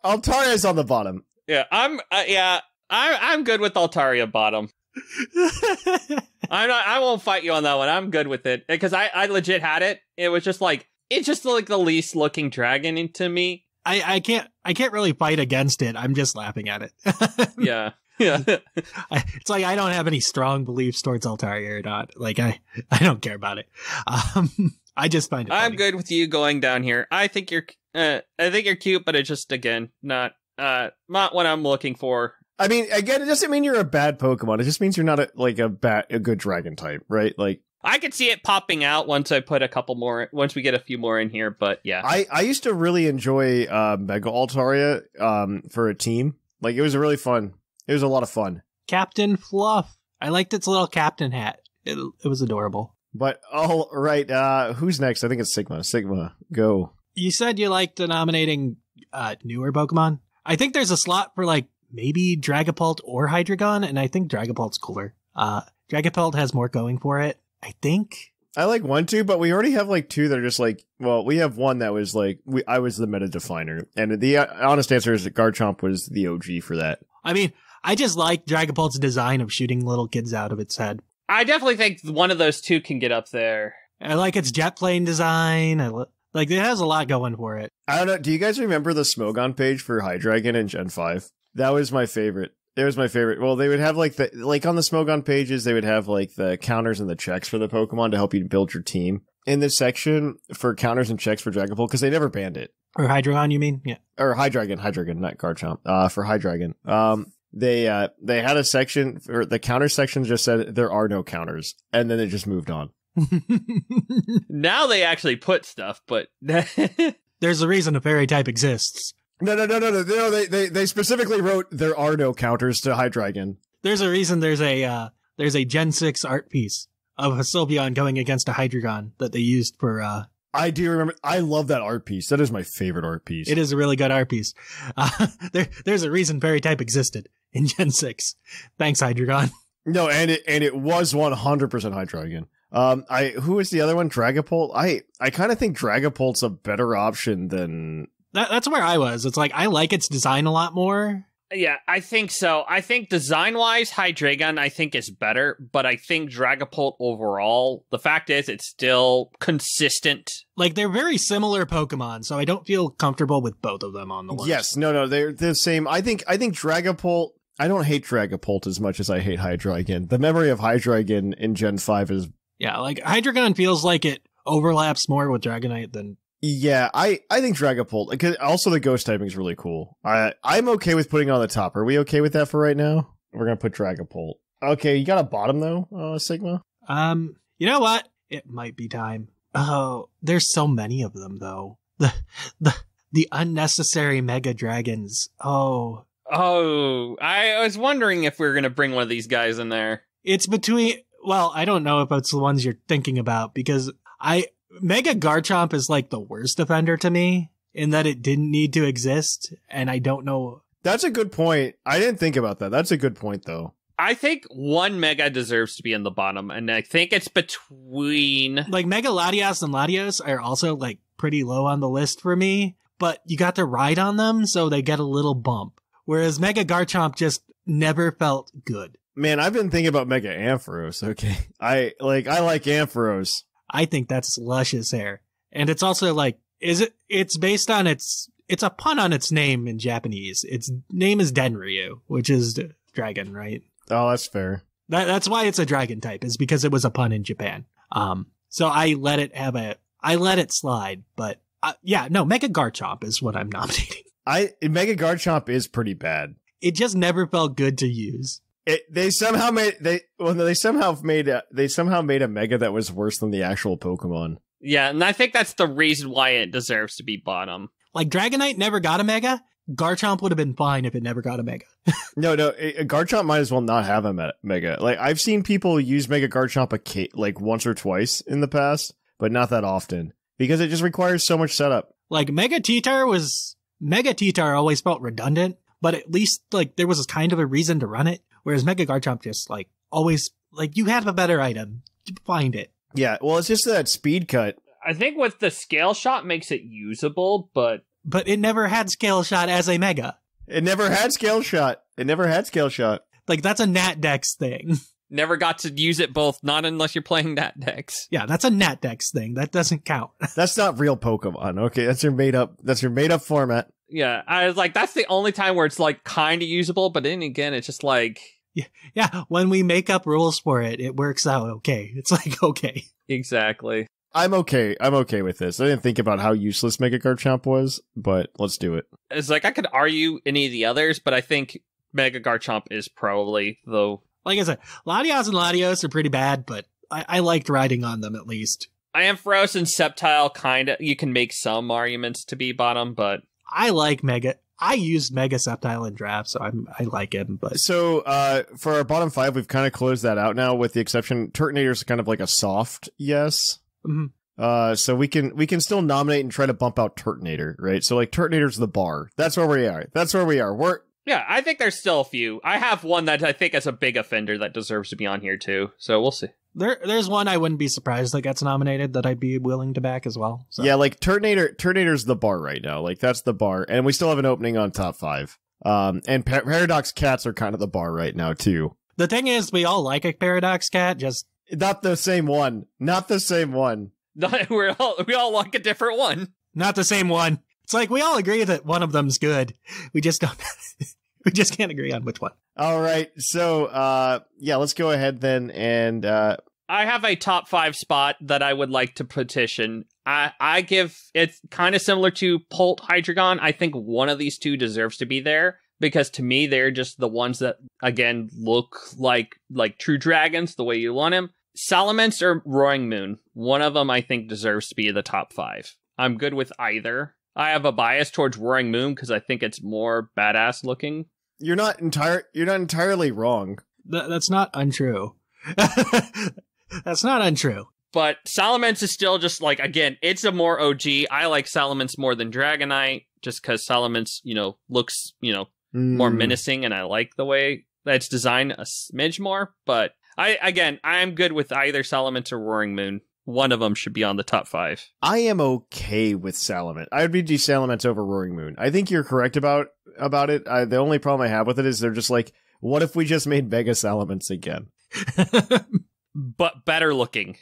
Altaria's on the bottom. Yeah, I'm good with Altaria bottom. I won't fight you on that one. I'm good with it because I legit had it. It's just like the least looking dragon to me. I can't really fight against it. I'm just laughing at it. Yeah. It's like I don't have any strong beliefs towards Altaria or not. Like I don't care about it. I just find it funny. I'm good with you going down here. I think you're cute, but it's just again not what I'm looking for. I mean, again, it doesn't mean you're a bad Pokemon. It just means you're not a good dragon type, right? Like I could see it popping out once I put a couple more, once we get a few more in here, but yeah. I used to really enjoy Mega Altaria for a team. Like it was really fun. It was a lot of fun. Captain Fluff. I liked its little captain hat. It was adorable. But all right, who's next? I think it's Sigma. Sigma, go. You said you liked nominating newer Pokemon. I think there's a slot for like maybe Dragapult or Hydreigon, and I think Dragapult's cooler. Dragapult has more going for it, I think. I like 1, 2, but we already have like 2 that are just like, well, we have one that was like, I was the meta definer. And the honest answer is that Garchomp was the OG for that. I mean, I just like Dragapult's design of shooting little kids out of its head. I definitely think one of those 2 can get up there. I like its jet plane design. Like, it has a lot going for it. I don't know. Do you guys remember the Smogon page for Hydreigon in Gen 5? That was my favorite. It was my favorite. Well, they would have like on the Smogon pages, they would have like the counters and the checks for the Pokemon to help you build your team. In this section for counters and checks for Dragapult, because they never banned it. Or Hydreigon, you mean? Yeah. Or Hydreigon, not Garchomp. For Hydreigon. They had a section, or the counter section just said there are no counters, and then it just moved on. Now they actually put stuff, but there's a reason a fairy type exists. No. They specifically wrote there are no counters to Hydreigon. There's a reason there's a Gen 6 art piece of a Sylveon going against a Hydreigon that they used for I do remember. I love that art piece. That is my favorite art piece. It is a really good art piece. There's a reason fairy type existed in Gen 6. Thanks, Hydreigon. No, and it was 100% Hydreigon. Who is the other one? Dragapult? I kind of think Dragapult's a better option than... That's where I was. It's like, I like its design a lot more. Yeah, I think so. I think design-wise, Hydreigon, I think is better, but I think Dragapult overall, the fact is it's still consistent. Like, they're very similar Pokemon, so I don't feel comfortable with both of them on the list. Yes, no, they're the same. I think Dragapult... I don't hate Dragapult as much as I hate Hydreigon. The memory of Hydreigon in Gen 5 is... Yeah, like, Hydreigon feels like it overlaps more with Dragonite than... Yeah, I think Dragapult, because also the ghost typing is really cool. I'm okay with putting it on the top. Are we okay with that for right now? We're going to put Dragapult. Okay, you got a bottom though, Sigma? You know what? It might be time. Oh, there's so many of them though. The unnecessary Mega Dragons. Oh, I was wondering if we were going to bring one of these guys in there. It's between, well, I don't know if it's the ones you're thinking about because Mega Garchomp is like the worst offender to me in that it didn't need to exist, and I don't know. That's a good point. I didn't think about that. That's a good point, though. I think one Mega deserves to be in the bottom, and I think it's between... Like, Mega Latias and Latios are also, like, pretty low on the list for me, but you got to ride on them, so they get a little bump. Whereas Mega Garchomp just never felt good. Man, I've been thinking about Mega Ampharos, okay? I like Ampharos. I think that's luscious hair. And it's also like, it's based on it's a pun on its name in Japanese. Its name is Denryu, which is dragon, right? Oh, that's fair. That's why it's a dragon type, is because it was a pun in Japan. So I let it slide, but Mega Garchomp is what I'm nominating. Mega Garchomp is pretty bad. It just never felt good to use. They somehow made a Mega that was worse than the actual Pokemon. Yeah, and I think that's the reason why it deserves to be bottom. Like Dragonite never got a Mega. Garchomp would have been fine if it never got a Mega. No, Garchomp might as well not have a Mega. Like, I've seen people use Mega Garchomp like once or twice in the past, but not that often, because it just requires so much setup. Like Mega T-Tar always felt redundant, but at least like there was kind of a reason to run it. Whereas Mega Garchomp just like always, like, you have a better item, find it. Yeah, well, it's just that speed cut. I think with the Scale Shot makes it usable, but it never had Scale Shot as a Mega. It never had Scale Shot. Like, that's a Nat Dex thing. Never got to use it both, not unless you're playing Nat Dex. Yeah, that's a Nat Dex thing. That doesn't count. That's not real Pokemon. Okay, that's your made up format. Yeah, I was like, that's the only time where it's like kind of usable, but then again, it's just like, yeah. When we make up rules for it, it works out okay. It's like, okay. Exactly. I'm okay with this. I didn't think about how useless Mega Garchomp was, but let's do it. It's like, I could argue any of the others, but I think Mega Garchomp is probably, though. Like I said, Latios and Latios are pretty bad, but I liked riding on them at least. I am Ampharos and Sceptile, kinda. You can make some arguments to be bottom, but I like Mega. I used Mega Sceptile in draft, so I like him. But so for our bottom 5, we've kind of closed that out now, with the exception Turtonator's kind of like a soft yes. Mm-hmm. So we can still nominate and try to bump out Turtonator, right? So like Turtonator's the bar. That's where we are. Yeah, I think there's still a few. I have one that I think is a big offender that deserves to be on here too. So we'll see. There's one I wouldn't be surprised that gets nominated that I'd be willing to back as well. So. Yeah, like Turtonator's the bar right now. Like, that's the bar, and we still have an opening on top 5. And Paradox Cats are kind of the bar right now too. The thing is, we all like a Paradox Cat, just not the same one. We all like a different one. Not the same one. It's like we all agree that one of them's good. We just don't. We just can't agree on which one. All right. So, let's go ahead then. And I have a top 5 spot that I would like to petition. I give it's kind of similar to Polt Hydreigon. I think one of these two deserves to be there, because to me, they're just the ones that, again, look like true dragons the way you want them. Salamence or Roaring Moon. One of them I think deserves to be in the top 5. I'm good with either. I have a bias towards Roaring Moon because I think it's more badass looking. You're not entirely wrong. That's not untrue. That's not untrue. But Salamence is still just like, again, it's a more OG. I like Salamence more than Dragonite, just because Salamence, looks, more menacing, and I like the way that it's designed a smidge more. But I'm good with either Salamence or Roaring Moon. One of them should be on the top 5. I am okay with Salamence. I would be Salamence over Roaring Moon. I think you're correct about it. The only problem I have with it is they're just like, what if we just made Mega Salamence again? But better looking.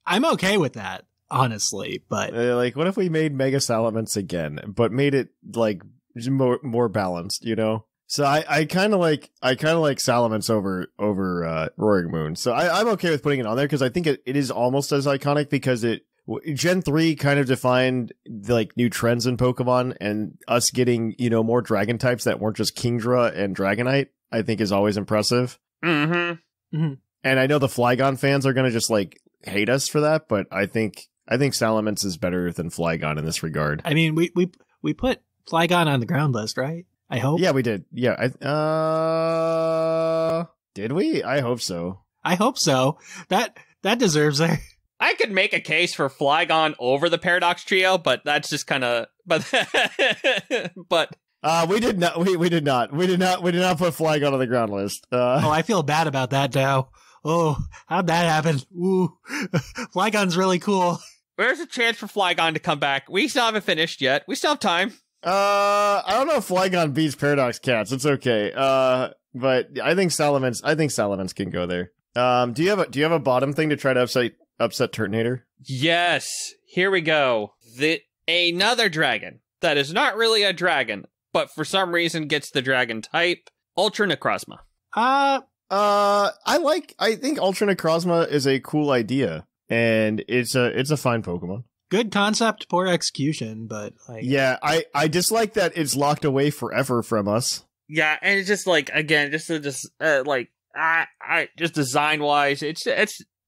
I'm okay with that, honestly. But like, what if we made Mega Salamence again, but made it like more balanced? So I kind of like Salamence over Roaring Moon. So I'm okay with putting it on there because I think it is almost as iconic, because Gen 3 kind of defined like new trends in Pokemon, and us getting, more dragon types that weren't just Kingdra and Dragonite, I think is always impressive. Mm-hmm. Mm-hmm. And I know the Flygon fans are going to just like hate us for that, but I think Salamence is better than Flygon in this regard. I mean, we put Flygon on the ground list, right? I hope. Yeah, we did. Yeah. Did we? I hope so. I hope so. That deserves it. I could make a case for Flygon over the Paradox Trio, but that's just kind of. But we did not. We did not put Flygon on the ground list. I feel bad about that now. Oh, how'd that happen? Ooh, Flygon's really cool. There's a chance for Flygon to come back. We still haven't finished yet. We still have time. I don't know if Flygon beats Paradox Cats. It's okay. But I think Salamence can go there. Do you have a bottom thing to try to upset Turtonator? Yes. here we go. Another dragon that is not really a dragon, but for some reason gets the dragon type. Ultra Necrozma. I think Ultra Necrozma is a cool idea, and it's a fine Pokemon. Good concept, poor execution, but like... Yeah, I dislike that it's locked away forever from us. Yeah, and it's just like, again, just design wise, it's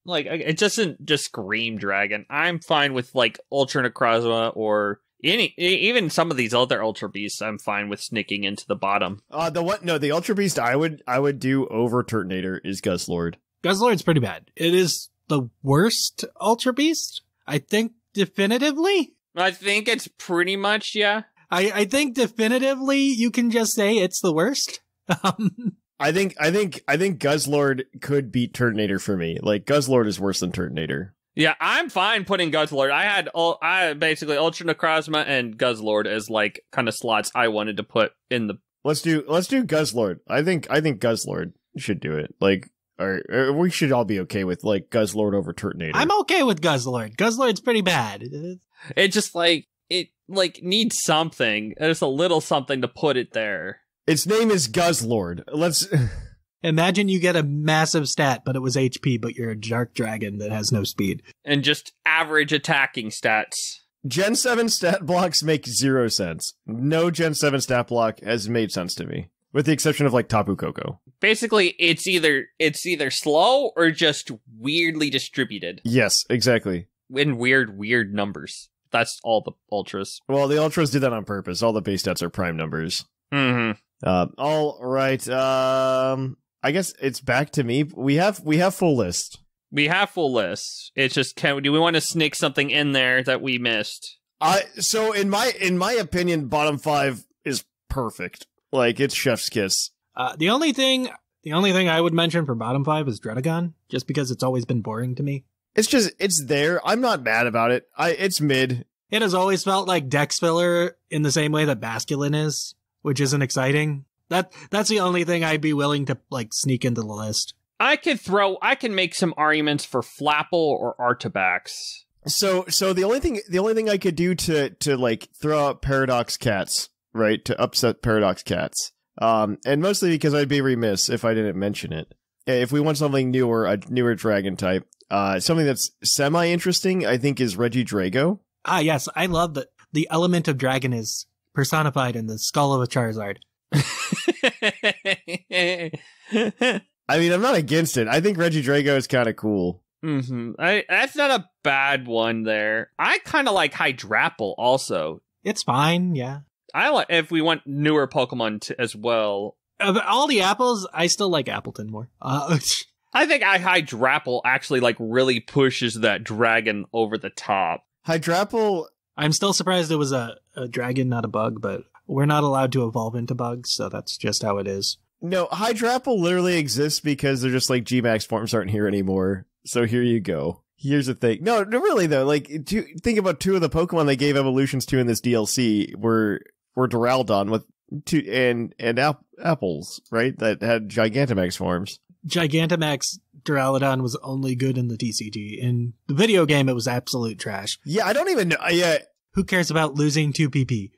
like, it doesn't just scream dragon. I'm fine with like Ultra Necrozma or even some of these other Ultra Beasts. I'm fine with sneaking into the bottom. The Ultra Beast I would do over Turtonator is Guzzlord. Guzzlord's pretty bad. It is the worst Ultra Beast, I think, definitively. I think it's pretty much, yeah. I think definitively you can just say it's the worst. I think Guzzlord could beat Turtonator for me. Like, Guzzlord is worse than Turtonator. Yeah, I'm fine putting Guzzlord. I basically Ultra Necrozma and Guzzlord as like kind of slots I wanted to put in the. Let's do Guzzlord. I think Guzzlord should do it. Like, or we should all be okay with like Guzzlord over Turtonator. I'm okay with Guzzlord. Guzzlord's pretty bad. It just like needs something. There's a little something to put it there. Its name is Guzzlord. Let's imagine you get a massive stat, but it was HP, but you're a dark dragon that has no speed. And just average attacking stats. Gen 7 stat blocks make 0 sense. No Gen 7 stat block has made sense to me, with the exception of like Tapu Koko. Basically, it's either slow or just weirdly distributed. Yes, exactly. In weird numbers. That's all the Ultras. Well, the Ultras did that on purpose. All the base stats are prime numbers. Mm-hmm. All right. I guess it's back to me. We have full list. We have full lists. It's just do we want to sneak something in there that we missed? So in my opinion, bottom 5 is perfect. Like, it's chef's kiss. The only thing I would mention for bottom 5 is Dredagon, just because it's always been boring to me. It's there. I'm not mad about it. It's mid. It has always felt like Dex filler in the same way that Basculin is, which isn't exciting. That's the only thing I'd be willing to like sneak into the list. I can make some arguments for Flapple or Artabax. So the only thing I could do to like throw out Paradox Cats, right? To upset Paradox Cats. And mostly because I'd be remiss if I didn't mention it. If we want something newer, a newer dragon type, something that's semi-interesting, I think, is Regidrago. Ah, yes. I love that the element of dragon is personified in the skull of a Charizard. I mean, I'm not against it. I think Regidrago is kind of cool. Mm-hmm. That's not a bad one there. I kind of like Hydrapple also. It's fine, yeah. I like if we want newer Pokemon as well. Of all the apples, I still like Appleton more. I think Hydrapple actually like really pushes that dragon over the top. Hydrapple. I'm still surprised it was a dragon, not a bug, but we're not allowed to evolve into bugs, so that's just how it is. No, Hydrapple literally exists because they're just like G-Max forms aren't here anymore. So here you go. Here's the thing. No, really though. Like, think about 2 of the Pokemon they gave evolutions to in this DLC were Duraludon with 2 and apples, right? That had Gigantamax forms. Gigantamax Duraludon was only good in the TCG. In the video game, it was absolute trash. Yeah, I don't even know. Yeah. Who cares about losing 2 PP?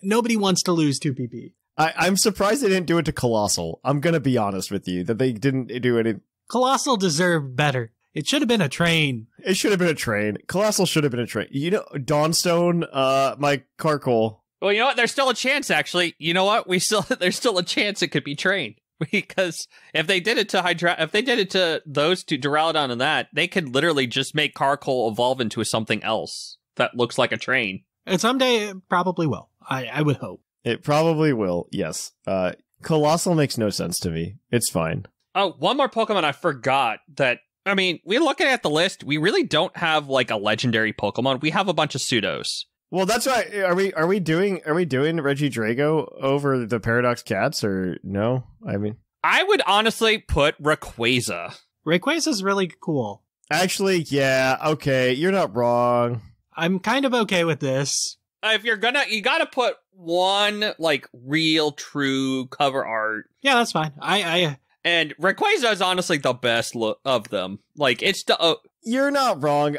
Nobody wants to lose 2 PP. I'm surprised they didn't do it to Colossal. I'm going to be honest with you, that they didn't do any. Colossal deserved better. It should have been a train. It should have been a train. Colossal should have been a train. You know, Dawnstone, my Carkol. Well, you know what? There's still a chance, actually. You know what? There's still a chance it could be trained. Because if they did it to those two, Duraludon and that, they could literally just make Carkol evolve into something else that looks like a train. And someday it probably will. I would hope. It probably will, yes. Colossal makes no sense to me. It's fine. Oh, one more Pokemon I forgot that, I mean, we're looking at the list, we really don't have, like, a legendary Pokemon. We have a bunch of pseudos. Well, that's right. Are we doing Regidrago over the Paradox Cats, or no? I mean, I would honestly put Rayquaza. Rayquaza's really cool. Actually, yeah, okay, you're not wrong. I'm kind of okay with this. If you gotta put one, like, real, true cover art. Yeah, that's fine. And Rayquaza is honestly the best of them. Like, it's the... You're not wrong.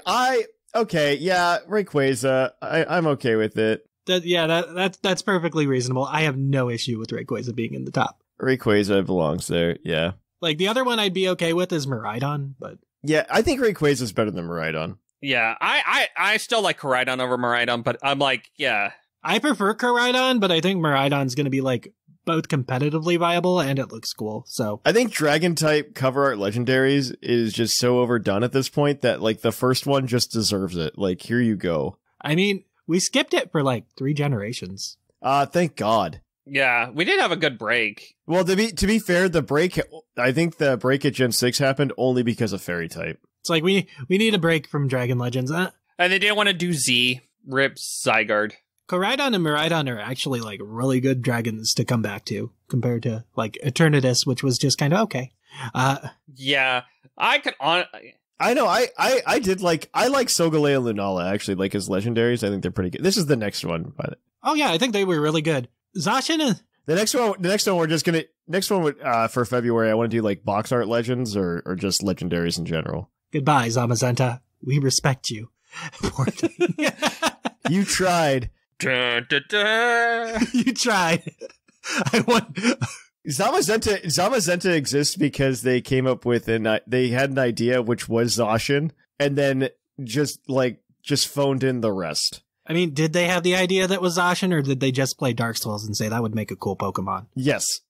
Okay, yeah, Rayquaza. I'm okay with it. That's perfectly reasonable. I have no issue with Rayquaza being in the top. Rayquaza belongs there, yeah. Like, the other one I'd be okay with is Miraidon, but... Yeah, I think Rayquaza is better than Miraidon. Yeah, I still like Koraidon over Miraidon, but I'm like, yeah. I prefer Koraidon, but I think Miraidon's going to be, like, both competitively viable and it looks cool, so... I think Dragon-type cover art legendaries is just so overdone at this point that, like, the first one just deserves it. Like, here you go. I mean, we skipped it for, like, 3 generations. Thank God. Yeah, we did have a good break. Well, to be fair, I think the break at Gen 6 happened only because of Fairy type. It's like, we need a break from Dragon Legends. And they didn't want to do Z. Rip Zygarde. Koraidon and Miraidon are actually, like, really good dragons to come back to, compared to, like, Eternatus, which was just kind of okay. Yeah, I could... I know, I did like... I like Solgaleo and Lunala, actually, like, as legendaries. I think they're pretty good. This is the next one. But... Oh, yeah, I think they were really good. Zacian... The next one we're just gonna... Next one would, for February, I want to do, like, box art legends or just legendaries in general. Goodbye, Zamazenta. We respect you. Poor thing. You tried. Dun, dun, dun. You tried. I want. Zamazenta exists because they came up with they had an idea which was Zacian, and then just phoned in the rest. I mean, did they have the idea that was Zacian, or did they just play Dark Souls and say that would make a cool Pokemon? Yes.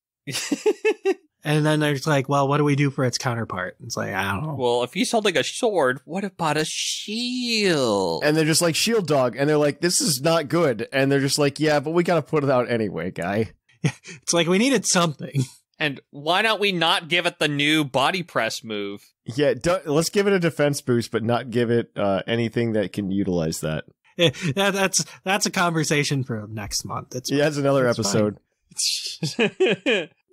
And then they're just like, well, what do we do for its counterpart? It's like, I don't know. Well, if he's holding a sword, what about a shield? And they're just like, Shield Dog. And they're like, this is not good. And they're just like, yeah, but we gotta put it out anyway, guy. It's like, we needed something. And why don't we not give it the new body press move? Yeah, let's give it a defense boost, but not give it anything that can utilize that. Yeah, that's a conversation for next month. That's another episode.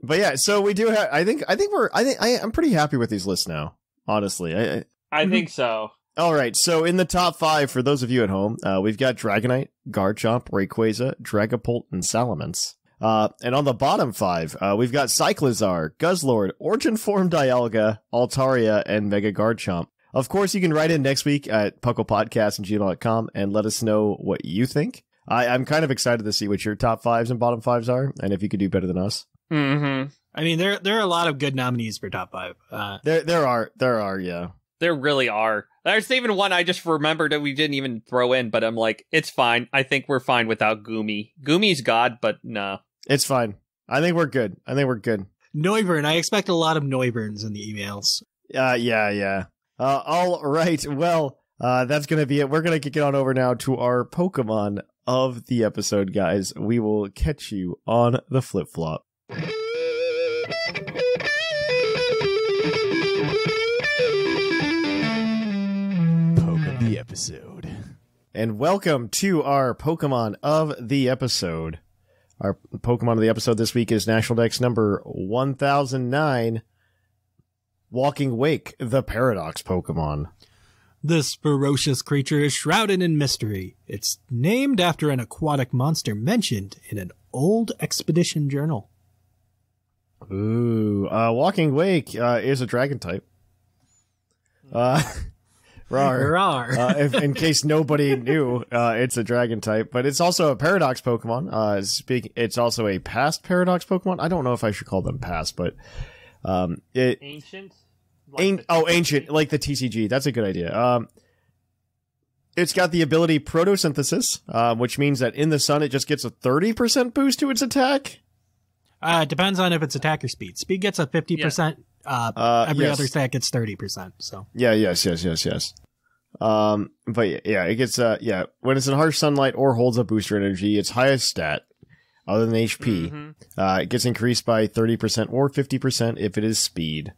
But yeah, so we do have. I'm pretty happy with these lists now. Honestly, I think so. All right, so in the top 5, for those of you at home, we've got Dragonite, Garchomp, Rayquaza, Dragapult, and Salamence. And on the bottom 5, we've got Cyclizar, Guzzlord, Origin Form Dialga, Altaria, and Mega Garchomp. Of course, you can write in next week at puclpodcast@gmail.com and let us know what you think. I'm kind of excited to see what your top 5s and bottom 5s are, and if you could do better than us. Mm-hmm. I mean, there are a lot of good nominees for top 5. There are, yeah. There really are. There's even one I just remembered that we didn't even throw in, but I'm like, it's fine. I think we're fine without Goomy. Goomy's God, but no. It's fine. I think we're good. Noivern. I expect a lot of Noiverns in the emails. Yeah. All right. Well, that's going to be it. We're going to kick it on over now to our Pokemon of the episode, guys. We will catch you on the flip-flop. Poke of the episode. And welcome to our Pokemon of the episode. Our Pokemon of the episode this week is National Dex number 1009, Walking Wake, the Paradox Pokemon. This ferocious creature is shrouded in mystery. It's named after an aquatic monster mentioned in an old expedition journal. Ooh, Walking Wake is a dragon type. Rawr. In case nobody knew, it's a dragon type, but it's also a paradox Pokemon. It's also a past paradox Pokemon. I don't know if I should call them past, but ancient. Ancient, like the TCG. That's a good idea. It's got the ability Photosynthesis, which means that in the sun it just gets a 30% boost to its attack. It depends on if it's attack or speed. Speed gets a 50%. Every other stat gets 30%. So yes. But yeah, it gets when it's in harsh sunlight or holds a booster energy, its highest stat, other than HP, it gets increased by 30% or 50% if it is speed.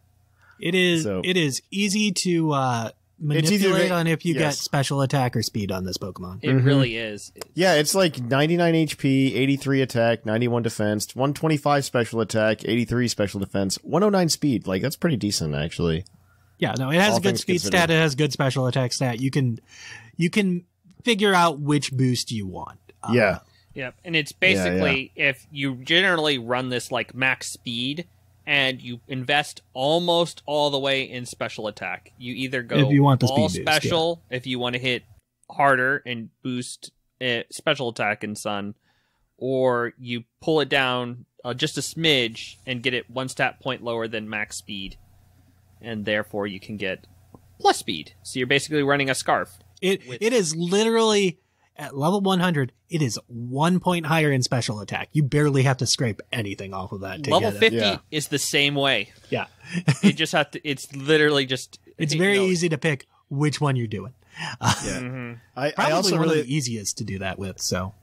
It is easy to manipulate on if you get special attack or speed on this Pokemon. It really is. Yeah, it's like 99 HP, 83 attack, 91 defense, 125 special attack, 83 special defense, 109 speed. Like, that's pretty decent, actually. Yeah, no, it has a good speed stat. It has good special attack stat. You can figure out which boost you want. Yeah. Yep, and it's basically if you generally run this like max speed and you invest almost all the way in special attack. You either go if you want the all speed special boost, if you want to hit harder and boost special attack in Sun, or you pull it down just a smidge and get it 1 stat point lower than max speed, and therefore you can get plus speed. So you're basically running a Scarf. It is literally at level 100. It is 1 point higher in special attack. You barely have to scrape anything off of that. Level 50 is the same way. Yeah, you just have to. It's literally just. It's very easy to pick which one you're doing. I also one really of the easiest to do that with. So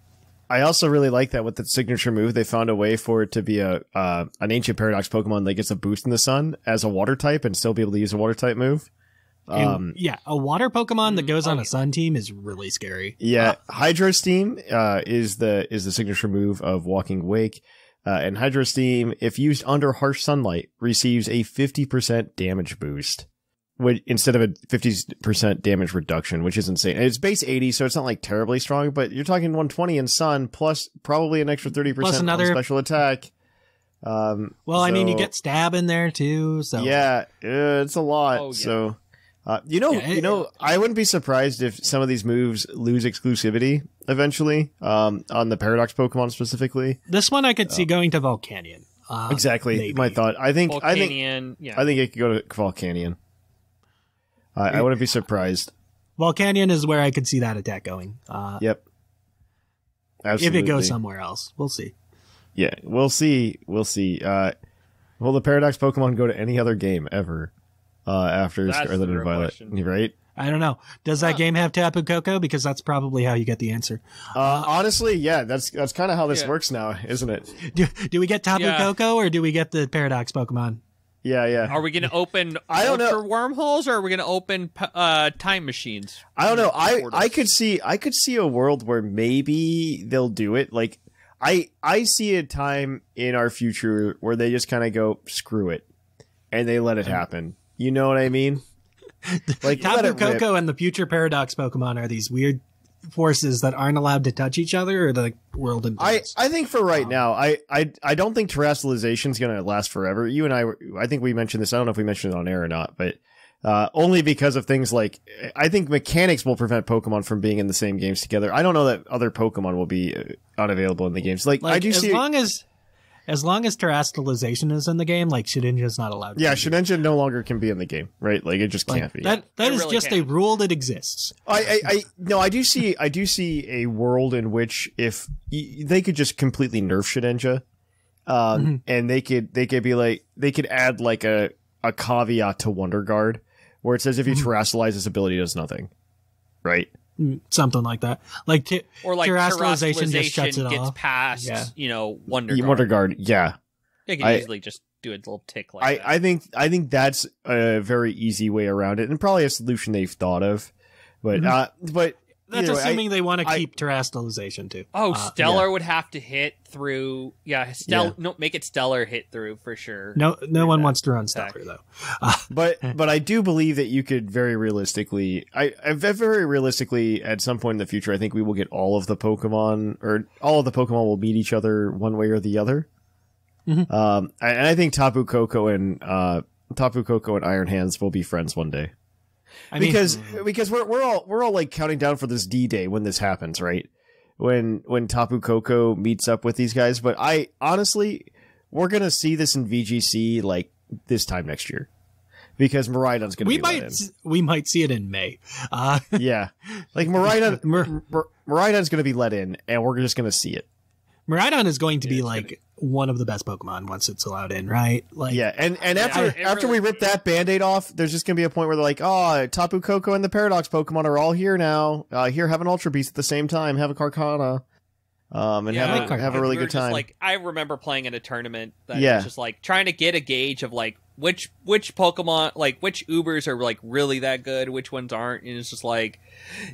I also really like that with the signature move, they found a way for it to be an ancient paradox Pokemon that gets a boost in the Sun as a water type and still be able to use a water type move. A water Pokemon that goes on a Sun team is really scary. Yeah, Hydro Steam is the signature move of Walking Wake, and Hydro Steam, if used under harsh sunlight, receives a 50% damage boost, instead of a 50% damage reduction, which is insane. And it's base 80, so it's not like terribly strong, but you're talking 120 in Sun plus probably an extra 30% on special attack. I mean, you get Stab in there too. So yeah, it's a lot. Oh, yeah. So. I wouldn't be surprised if some of these moves lose exclusivity eventually, on the Paradox Pokemon specifically. This one I could see going to Volcanion. Exactly, maybe. My thought. I think it could go to Volcanion. I wouldn't be surprised. Volcanion is where I could see that attack going. Yep. Absolutely. If it goes somewhere else, we'll see. Yeah, we'll see. Will the Paradox Pokemon go to any other game ever? After Scarlet and Violet, right? I don't know. Does that game have Tapu Koko? Because that's probably how you get the answer. Honestly, yeah, that's kind of how this works now, isn't it? Do we get Tapu Koko or do we get the Paradox Pokemon? Yeah. Are we going to open ultra wormholes, or are we going to open time machines? I don't know. I could see a world where maybe they'll do it. Like I see a time in our future where they just kind of go screw it, and they let it happen. You know what I mean? Like Tapu Koko and the future Paradox Pokemon are these weird forces that aren't allowed to touch each other, or the world improves? I think for right now, I don't think terrestrialization is going to last forever. You and I think we mentioned this. I don't know if we mentioned it on air or not, but only because of things like, I think mechanics will prevent Pokemon from being in the same games together. I don't know that other Pokemon will be unavailable in the games. Like I do see. As long as terrestrialization is in the game, like Shedinja's not allowed. Yeah, Shedinja no longer can be in the game, right? Like it just can't be. That is really just a rule that exists. I do see a world in which if they could just completely nerf Shedinja, and they could be like, they could add like a caveat to Wonder Guard where it says if you terrestrialize, this ability does nothing, right? Something like that, or terrestrialization just shuts it gets off. Past, Wonder Guard. Yeah, they can easily just do a little tick like that. I think that's a very easy way around it, and probably a solution they've thought of. But that's assuming they want to keep terrestrialization too. Oh, Stellar would have to hit through. Yeah, no, make it Stellar hit through for sure. No one wants to run Stellar though. But I do believe that you could very realistically, at some point in the future, I think we will get all of the Pokemon, or all of the Pokemon will meet each other one way or the other. And I think Tapu Koko and Iron Hands will be friends one day. Because we're all like counting down for this D-Day when this happens, right? When Tapu Koko meets up with these guys. But I honestly, we're gonna see this in VGC like this time next year, because Miraidon's gonna we might see it in May. Yeah, like Miraidon's gonna be let in, and we're just gonna see it. Miraidon is going to be like one of the best Pokemon once it's allowed in, right? Like, yeah, and after we rip that Band-Aid off, there's just gonna be a point where they're like, oh, Tapu Koko and the Paradox Pokemon are all here now. Here, have an Ultra Beast at the same time, have a Carcana, and have a really good time. Like, I remember playing in a tournament that was just like trying to get a gauge of like which Pokemon, like which Ubers are like really that good, which ones aren't, and it's just like,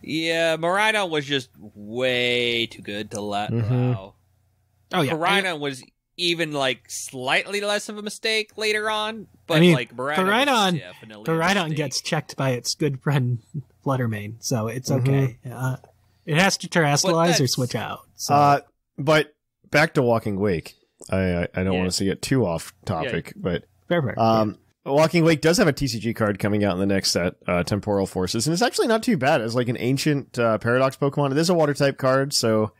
yeah, Miraidon was just way too good to let allow. Oh yeah, Miraidon was even like slightly less of a mistake later on, but like Miraidon gets checked by its good friend Fluttermane, so it's okay. It has to terrestrialize or switch out. So. But back to Walking Wake. I don't want us to get too off topic, but perfect. Walking Wake does have a TCG card coming out in the next set, Temporal Forces, and it's actually not too bad as like an ancient Paradox Pokemon. It is a water type card, so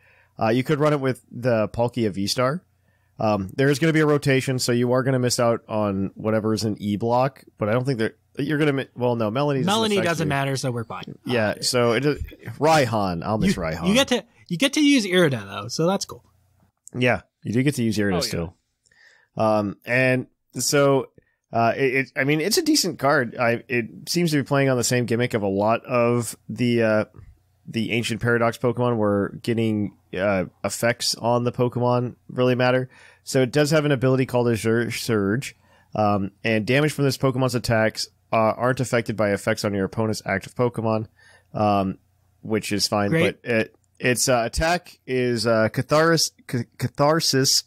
you could run it with the Palkia V-Star. There is going to be a rotation, so you are going to miss out on whatever is an E-block, but I don't think you're going to... Well, no, Melanie doesn't matter, so we're fine. Yeah, so Raihan. I'll miss Raihan. You get to use Irida, though, so that's cool. Yeah, you do get to use Irida still. And so... it's a decent card. It seems to be playing on the same gimmick of a lot of the ancient Paradox Pokemon, where getting effects on the Pokemon really matter. So it does have an ability called Azure Surge, and damage from this Pokemon's attacks aren't affected by effects on your opponent's active Pokemon, which is fine. Great. But its attack is Catharsis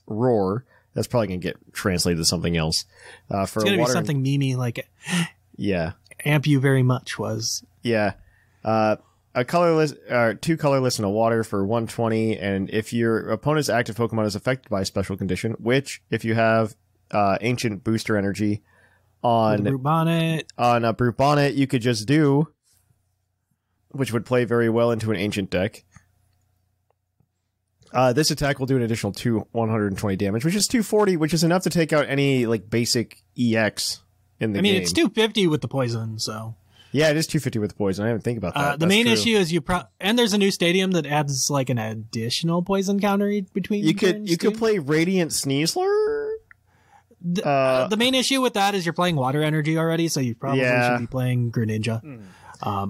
Roar. That's probably going to get translated to something else. It's going to be something memey like yeah. Amp You Very Much was. Yeah. A colorless, 2 colorless and a water for 120. And if your opponent's active Pokemon is affected by a special condition, which if you have ancient booster energy on Brute Bonnet, a Brute Bonnet, you could just do, which would play very well into an ancient deck. This attack will do an additional 120 damage, which is 240, which is enough to take out any like basic EX in the game. It's 250 with the poison, so. Yeah, it is 250 with the poison. I didn't think about that. The main issue is and there's a new stadium that adds like an additional poison counter between. You could play Radiant Sneasler. The main issue with that is you're playing water energy already, so you probably should be playing Greninja.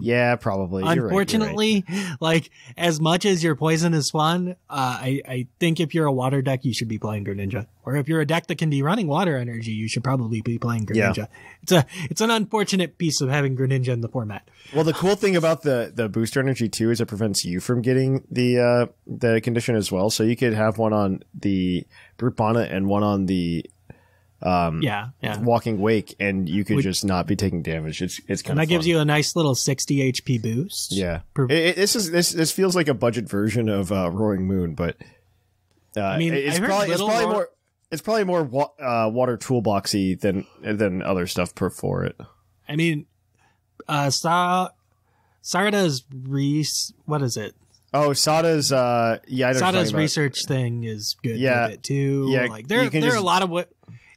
Yeah, probably. Unfortunately, you're right. like as much as your poison is fun, I think if you're a water deck, you should be playing Greninja. Or if you're a deck that can be running water energy, you should probably be playing Greninja. Yeah. It's an unfortunate piece of having Greninja in the format. Well, the cool thing about the booster energy too is it prevents you from getting the condition as well. So you could have one on the Brute Bonnet and one on the Walking Wake, and you could just not be taking damage. It's kind of fun. That gives you a nice little 60 HP boost. Yeah, this feels like a budget version of Roaring Moon, but it's probably more water toolboxy than other stuff for it. I mean, Sarada's what is it? Oh, Sada's Sada's research thing is good with it too. Yeah, like there are a lot of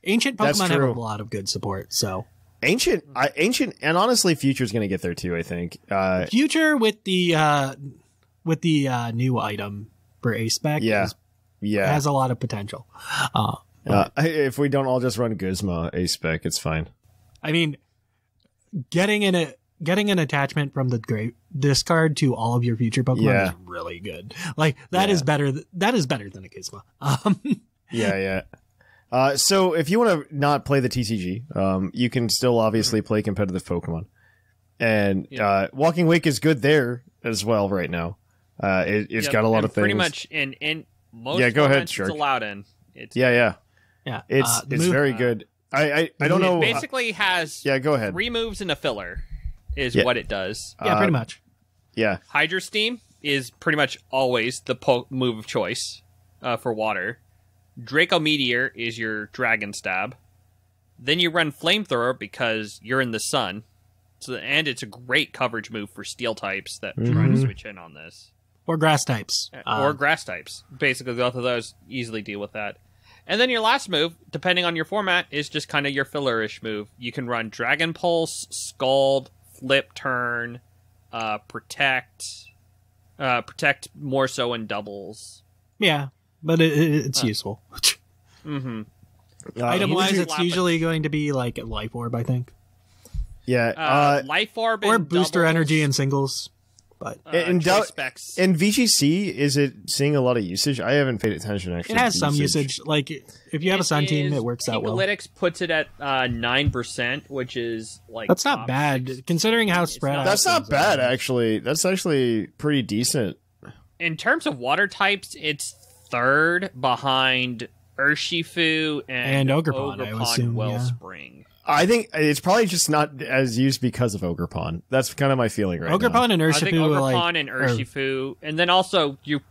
ancient Pokemon have a lot of good support. So ancient, and honestly, Future's going to get there too. I think Future with the new item for Ace Spec, has a lot of potential. If we don't all just run Guzma Ace Spec, it's fine. I mean, getting an attachment from the discard to all of your future Pokemon is really good. Like that is better. That is better than a Gizmo. So if you want to not play the TCG, you can still obviously play competitive Pokemon, and Walking Wake is good there as well right now. It's got a lot of things. Pretty much in most go ahead, it's Shark. allowed in. It's very good. I don't know. It basically has go ahead. 3 moves and a filler is what it does. Yeah, pretty much. Yeah. Hydro Steam is pretty much always the move of choice for water. Draco Meteor is your Dragon Stab. Then you run Flamethrower because you're in the sun. And it's a great coverage move for Steel types that try to switch in on this. Or Grass types. Or Grass types. Basically, both of those easily deal with that. And then your last move, depending on your format, is just kind of your filler-ish move. You can run Dragon Pulse, Scald, Flip Turn, Protect more so in doubles. Yeah, but it's useful. Item-wise, it's usually going to be like a Life Orb, I think. Yeah. Life Orb or and Booster doubles. Energy in singles. But in VGC, is it seeing a lot of usage? I haven't paid attention, actually. It has some usage. Like, if you have a Sun team, it works out well. Analytics puts it at 9%, which is like... That's not bad, considering how spread out. That's not bad, actually. That's actually pretty decent. In terms of water types, it's third behind Urshifu and Ogerpon, I would assume, Wellspring. I think it's probably just not as used because of Ogerpon. That's kind of my feeling right now. Ogerpon and Urshifu, I think Ogerpon and Urshifu, and then also you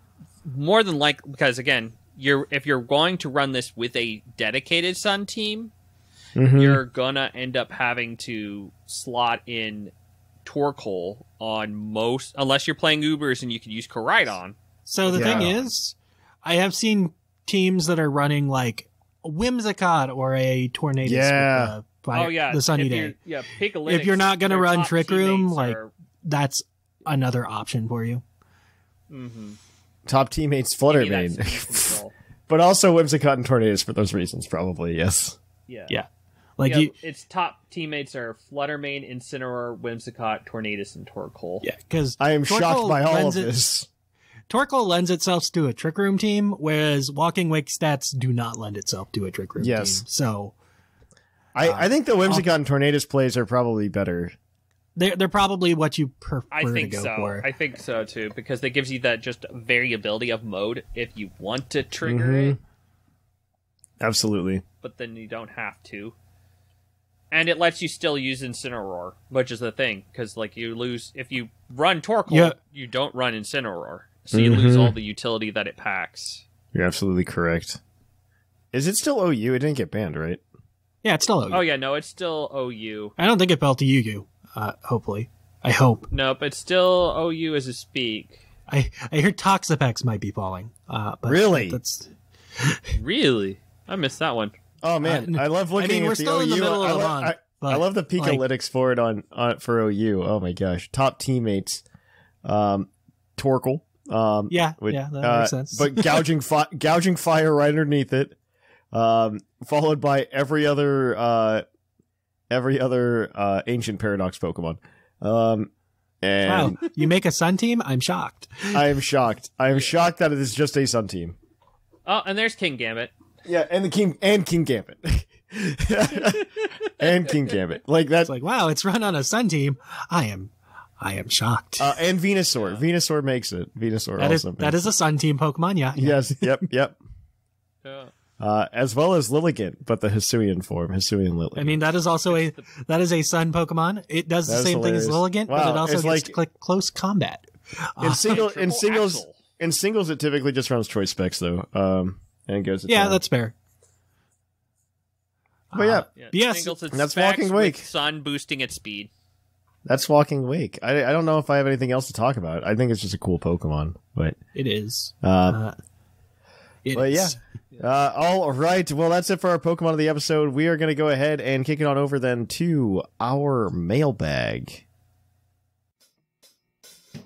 more than like because again, if you're going to run this with a dedicated Sun team, you're gonna end up having to slot in Torkoal on most, unless you're playing Ubers and you can use Koraidon. So the thing is, I have seen teams that are running like a Whimsicott or a Tornadus with the Sunny Day. If you're not going to run Trick Room, like that's another option for you. Mm-hmm. Top teammates Fluttermane. But also Whimsicott and Tornadus for those reasons, probably, yes. Yeah. Like its top teammates are Fluttermane, Incineroar, Whimsicott, Tornadus, and Torkoal. Yeah, because I am shocked by all of this. Torkoal lends itself to a Trick Room team, whereas Walking Wake stats do not lend itself to a Trick Room team. So I think the Whimsicott and Tornadus plays are probably better. They're probably what you prefer to go for. I think so too, because it gives you that just variability of mode if you want to trigger it. Absolutely. But then you don't have to. And it lets you still use Incineroar, which is the thing, because like you lose if you run Torkoal, you don't run Incineroar, so you lose all the utility that it packs. You're absolutely correct. Is it still OU? It didn't get banned, right? Yeah, it's still OU. Oh yeah, no, it's still OU. I don't think it fell to UU. Hopefully, I hope. Nope, it's still OU as a speak. I hear Toxapex might be falling. But really? That's really. I missed that one. Oh man, I love looking at the OU. In the middle of the month, I love the Picolytics for it on for OU. Oh my gosh, top teammates, Torkoal. That makes sense. But gouging fire right underneath it, followed by every other ancient paradox Pokemon. And wow, you make a Sun team? I'm shocked. I am shocked. I am shocked that it is just a Sun team. Oh, and there's King Gambit. Yeah, and King Gambit. And King Gambit. Like that's like, wow, it's run on a Sun team. I am shocked. And Venusaur. Yeah. Venusaur makes it. Venusaur that is a Sun team Pokemon, yeah. Yes, yep. Yeah. As well as Lilligant, but the Hisuian form, Hisuian Lilligant. I mean, that is also a Sun Pokemon. It does the same thing as Lilligant, but it also gets close combat. In singles, it typically just runs choice specs though. And goes. That's fair. But yes, that's Walking Wake. Sun boosting its speed. That's Walking Wake. I don't know if I have anything else to talk about. I think it's just a cool Pokemon, but it is. All right. Well, that's it for our Pokemon of the episode. We are going to go ahead and kick it on over then to our mailbag.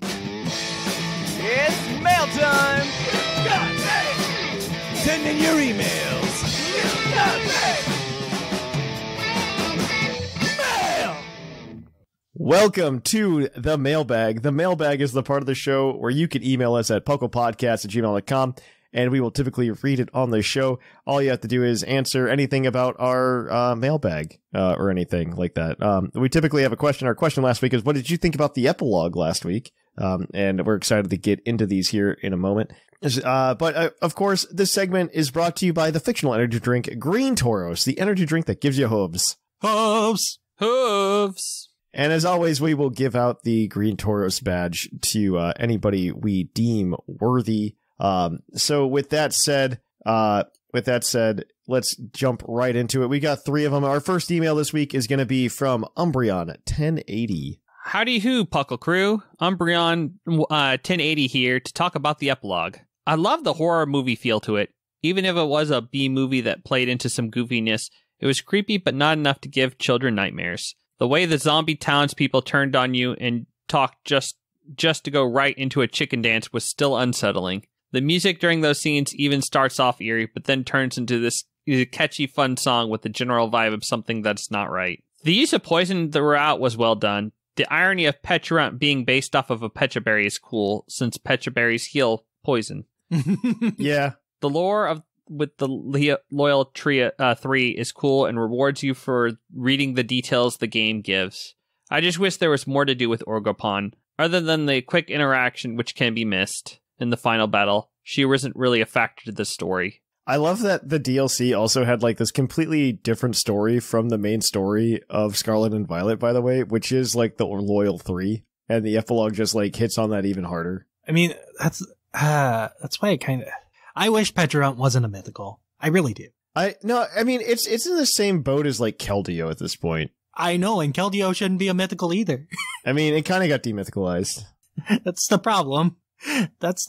It's mail time. Send in your emails. Mail. Welcome to the mailbag. The mailbag is the part of the show where you can email us at puclpodcast@gmail.com, and we will typically read it on the show. All you have to do is answer anything about our mailbag or anything like that. We typically have a question. Our question last week is, what did you think about the epilogue last week? And we're excited to get into these here in a moment. But of course, this segment is brought to you by the fictional energy drink Green Tauros, the energy drink that gives you hooves. Hooves! And as always, we will give out the Green Tauros badge to anybody we deem worthy. So with that said, let's jump right into it. We got 3 of them. Our first email this week is going to be from Umbreon1080. Howdy who, Puckle Crew. Umbreon 1080 here to talk about the epilogue. I love the horror movie feel to it. Even if it was a B movie that played into some goofiness, it was creepy but not enough to give children nightmares. The way the zombie townspeople turned on you and talked just to go right into a chicken dance was still unsettling. The music during those scenes even starts off eerie, but then turns into this catchy, fun song with the general vibe of something that's not right. The use of poison throughout was well done. The irony of Pecharunt being based off of a Pecha Berry is cool, since Pecha Berries heal poison. Yeah. The lore with the Loyal Tree 3 is cool and rewards you for reading the details the game gives. I just wish there was more to do with Orgopon, other than the quick interaction which can be missed in the final battle. She wasn't really a factor to the story. I love that the DLC also had like this completely different story from the main story of Scarlet and Violet, by the way, which is like the Loyal 3, and the epilogue just like hits on that even harder. I mean, that's why I wish Pecharunt wasn't a mythical. I really do. I mean, it's in the same boat as like Keldeo at this point. I know, and Keldeo shouldn't be a mythical either. I mean, it kind of got demythicalized. That's the problem. That's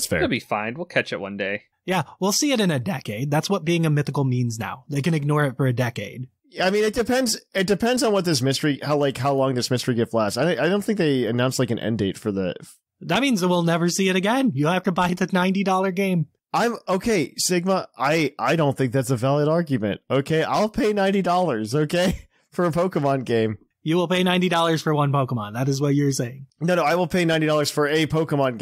fair. It'll be fine. We'll catch it one day. Yeah, we'll see it in a decade. That's what being a mythical means now. They can ignore it for a decade. I mean, it depends. It depends on what this mystery, how long this mystery gift lasts. I don't think they announced like an end date for the. That means that we'll never see it again. You'll have to buy the $90 game. I'm okay, Sigma. I don't think that's a valid argument. Okay, I'll pay $90. Okay, for a Pokemon game. You will pay $90 for one Pokemon. That is what you're saying. No, I will pay $90 for a Pokemon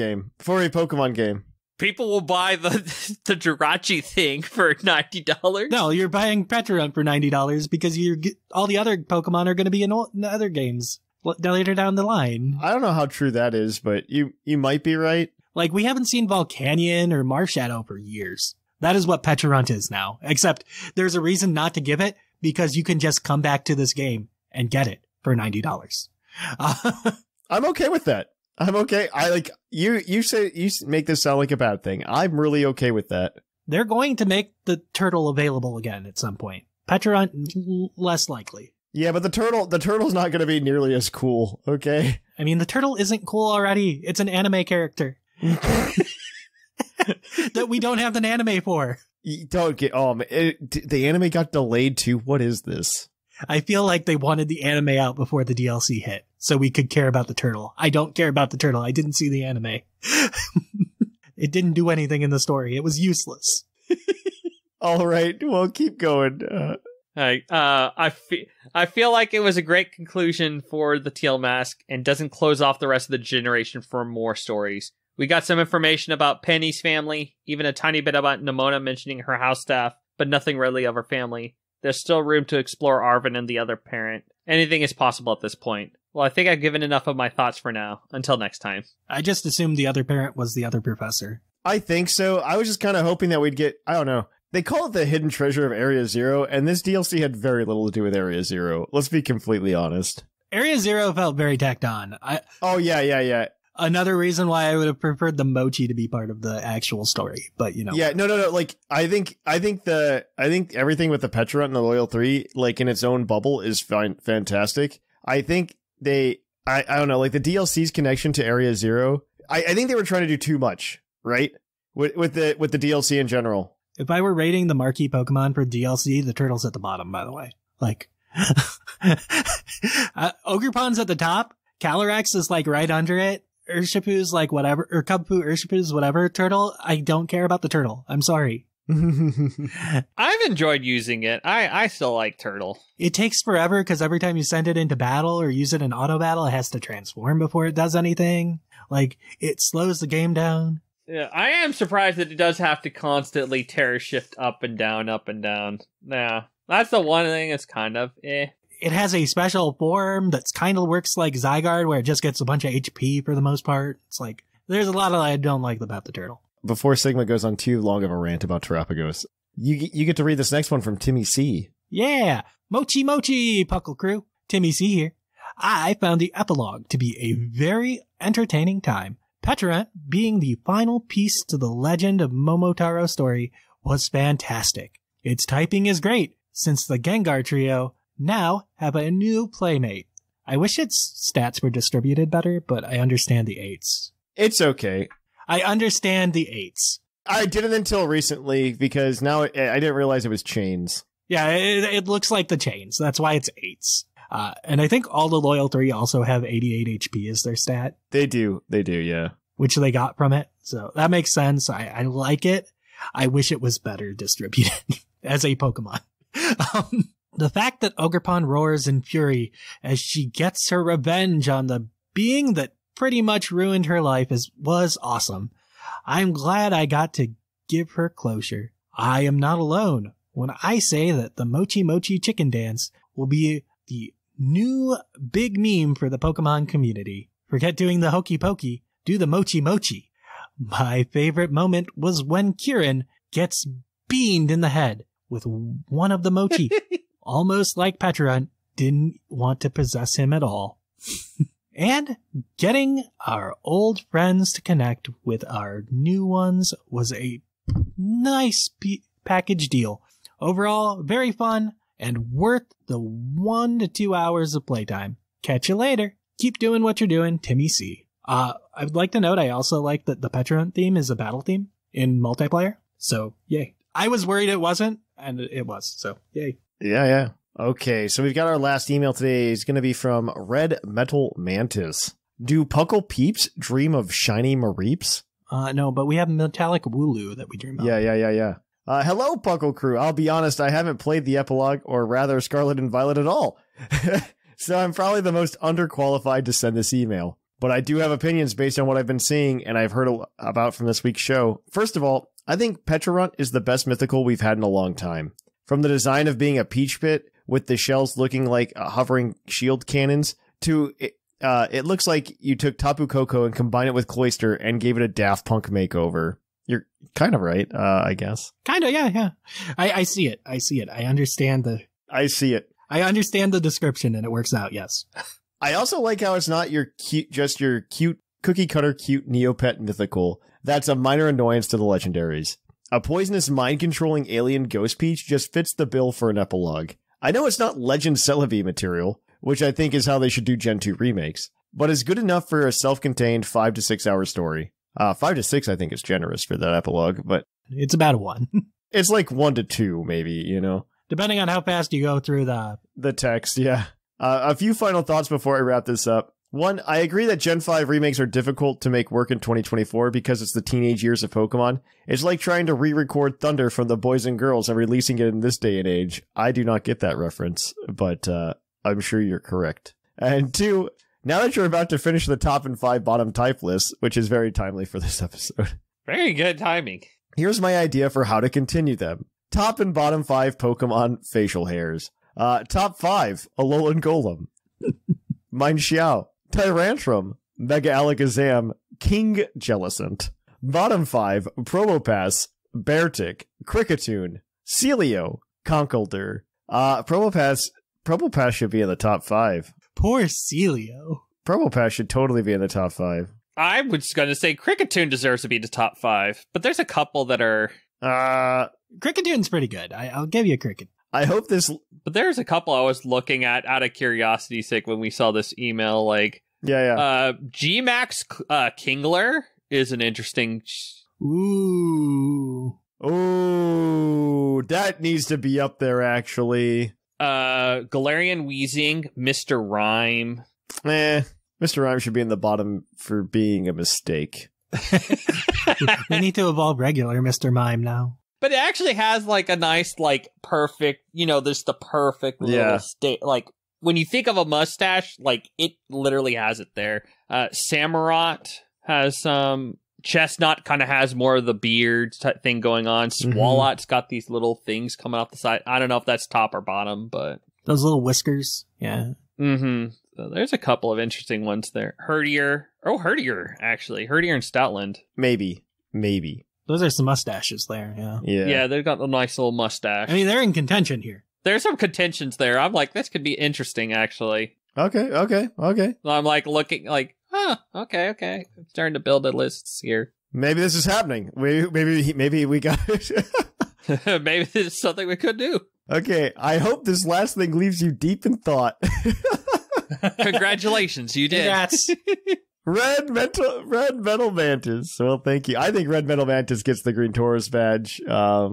game. People will buy the Jirachi thing for $90. No, you're buying Petrarunt for $90 because all the other Pokemon are going to be in other games later down the line. I don't know how true that is, but you might be right. Like, we haven't seen Volcanion or Marshadow for years. That is what Petrarunt is now. Except there's a reason not to give it, because you can just come back to this game and get it for $90. I'm okay with that. I'm okay. I like you say you make this sound like a bad thing. I'm really okay with that. They're going to make the turtle available again at some point. Petrarunt, less likely. Yeah, but the turtle's not going to be nearly as cool. Okay. I mean, the turtle isn't cool already. It's an anime character that we don't have an anime for. You don't get the anime got delayed too. What is this? I feel like they wanted the anime out before the DLC hit, so we could care about the turtle. I don't care about the turtle. I didn't see the anime. It didn't do anything in the story. It was useless. All right, well, keep going. I feel like it was a great conclusion for the Teal Mask and doesn't close off the rest of the generation for more stories. We got some information about Penny's family, even a tiny bit about Nimona mentioning her house staff, but nothing really of her family. There's still room to explore Arvin and the other parent. Anything is possible at this point. Well, I think I've given enough of my thoughts for now. Until next time. I just assumed the other parent was the other professor. I think so. I was just kind of hoping that we'd get, I don't know. They call it the hidden treasure of Area Zero, and this DLC had very little to do with Area Zero. Let's be completely honest. Area Zero felt very tacked on. Yeah. Another reason why I would have preferred the Mochi to be part of the actual story, but you know. Yeah, no. Like, I think everything with the Petrarunt and the Loyal 3, like in its own bubble, is fantastic. I think I don't know, like the DLC's connection to Area Zero. I think they were trying to do too much, right? With the DLC in general. If I were rating the marquee Pokemon for DLC, the turtle's at the bottom, by the way. Like, Ogerpon's at the top. Calyrex is like right under it. Urshifu's like whatever, or Cubfu Urshifu's whatever turtle. I don't care about the turtle. I'm sorry. I've enjoyed using it. I still like Turtle. It takes forever because every time you send it into battle or use it in auto battle, it has to transform before it does anything. Like, it slows the game down. Yeah, I am surprised that it does have to constantly terror shift up and down, up and down. Yeah, that's the one thing that's kind of eh. It has a special form that's kind of works like Zygarde, where it just gets a bunch of HP for the most part. It's like, there's a lot of I don't like about the turtle. Before Sigma goes on too long of a rant about Terapagos, you get to read this next one from Timmy C. Yeah, Mochi Puckle Crew. Timmy C here. I found the epilogue to be a very entertaining time. Petrarunt, being the final piece to the Legend of Momotaro story, was fantastic. Its typing is great, since the Gengar trio now have a new playmate. I wish its stats were distributed better, but I understand the 8s. It's okay. I understand the 8s. I didn't until recently, because now I didn't realize it was chains. Yeah, it looks like the chains. That's why it's 8s. And I think all the Loyal 3 also have 88 HP as their stat. They do, yeah. Which they got from it. So that makes sense. I like it. I wish it was better distributed as a Pokemon. The fact that Ogerpon roars in fury as she gets her revenge on the being that pretty much ruined her life was awesome. I'm glad I got to give her closure. I am not alone when I say that the Mochi Mochi Chicken Dance will be the new big meme for the Pokemon community. Forget doing the Hokey Pokey, do the Mochi Mochi. My favorite moment was when Kieran gets beamed in the head with one of the Mochi. Almost like Petrarunt didn't want to possess him at all. And getting our old friends to connect with our new ones was a nice package deal. Overall, very fun and worth the 1 to 2 hours of playtime. Catch you later. Keep doing what you're doing, Timmy C. I would like to note I also like that the Petra theme is a battle theme in multiplayer. So, yay. I was worried it wasn't, and it was. So, yay. Yeah. Okay, so we've got our last email today. It's going to be from Red Metal Mantis. Do Puckle Peeps dream of shiny Mareeps? No, but we have Metallic Wooloo that we dream of. Yeah. Hello, Puckle crew. I'll be honest, I haven't played the epilogue, or rather Scarlet and Violet at all. So I'm probably the most underqualified to send this email. But I do have opinions based on what I've been seeing and I've heard about from this week's show. First of all, I think Petrarunt is the best mythical we've had in a long time. From the design of being a peach pit with the shells looking like hovering shield cannons to it looks like you took Tapu Koko and combined it with Cloyster and gave it a Daft Punk makeover. You're kind of right, I guess. Kind of, yeah. I see it. I understand I understand the description and it works out, yes. I also like how it's not your cute cookie cutter cute Neopet mythical. That's a minor annoyance to the legendaries. A poisonous mind controlling alien ghost peach just fits the bill for an epilogue. I know it's not Legend Celebi material, which I think is how they should do Gen 2 remakes, but is good enough for a self-contained 5 to 6 hour story. 5 to 6 I think is generous for that epilogue, but it's about a 1. It's like 1 to 2 maybe, you know. Depending on how fast you go through the text, yeah. A few final thoughts before I wrap this up. One, I agree that Gen 5 remakes are difficult to make work in 2024 because it's the teenage years of Pokemon. It's like trying to re-record Thunder from the Boys and Girls and releasing it in this day and age. I do not get that reference, but I'm sure you're correct. And 2, now that you're about to finish the top and 5 bottom type list, which is very timely for this episode. Very good timing. Here's my idea for how to continue them. Top and bottom 5 Pokemon facial hairs. Top 5, Alolan Golem. Minexiao, Tyrantrum, Mega Alakazam, King Jellicent. Bottom 5, Probopass, Beartic, Kricketune, Celio, Conkeldurr. Probopass should be in the top 5. Poor Celio. Probopass should totally be in the top 5. I was going to say Kricketune deserves to be the top 5, but there's a couple that are... Kricketune's pretty good. I'll give you a Cricket. I hope this... But there's a couple I was looking at out of curiosity's sake when we saw this email, like... Yeah. G-Max Kingler is an interesting... Ooh, that needs to be up there, actually. Galarian Weezing, Mr. Rhyme. Mr. Rhyme should be in the bottom for being a mistake. We need to evolve regular Mr. Mime now. But it actually has like a nice, like perfect, there's the perfect little state. Like when you think of a mustache, like it literally has it there. Samurott has some. Chestnut kind of has more of the beard type thing going on. Swalot's got these little things coming off the side. I don't know if that's top or bottom, but those little whiskers. Yeah. Mm-hmm. So there's a couple of interesting ones there. Herdier, actually. Herdier and Stoutland. Maybe. Those are some mustaches there, yeah. Yeah, they've got a nice little mustache. I mean, they're in contention here. There's some contentions there. I'm like, this could be interesting, actually. Okay. I'm like looking like, okay. I'm starting to build a list here. Maybe this is happening. Maybe we got it. Maybe this is something we could do. Okay, I hope this last thing leaves you deep in thought. Congratulations, you did. Congrats. Red Metal Mantis. Well, thank you. I think Red Metal Mantis gets the Green Taurus badge. Yeah,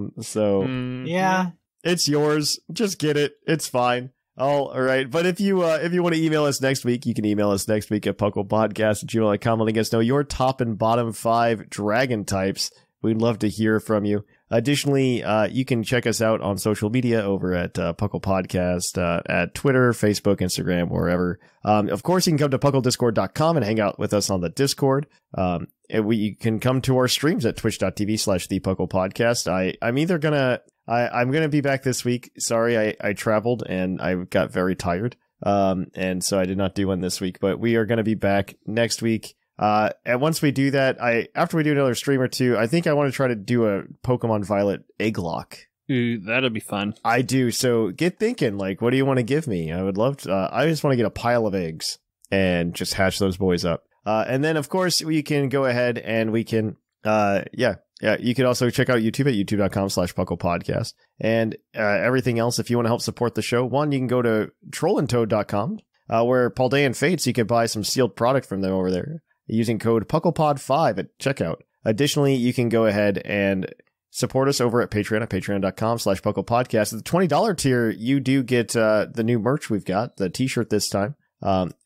it's yours. Just get it. It's fine. All right. But if you want to email us next week, you can email us next week at puclpodcast@gmail.com. Letting us know your top and bottom 5 dragon types. We'd love to hear from you. Additionally, you can check us out on social media over at Puckle Podcast, at Twitter, Facebook, Instagram, wherever. Of course, you can come to pucklediscord.com and hang out with us on the Discord. You can come to our streams at twitch.tv/thepucklepodcast. I'm going to be back this week. Sorry, I traveled and I got very tired. And so I did not do one this week, but we are going to be back next week. And once we do that, after we do another stream or two, I think I want to try to do a Pokemon Violet egg lock. Ooh, that'll be fun. I do. So get thinking, like, what do you want to give me? I would love to, I just want to get a pile of eggs and just hatch those boys up. And then of course we can go ahead and we can, if Yeah, you could also check out YouTube at youtube.com/puclpodcast. And everything else, if you want to help support the show, one, you can go to trollandtoad.com, where Paldean Fates, you can buy some sealed product from them over there using code puclpod5 at checkout. Additionally, you can go ahead and support us over at Patreon at patreon.com/puclpodcast. At the $20 tier, you do get the new merch we've got, the t-shirt this time.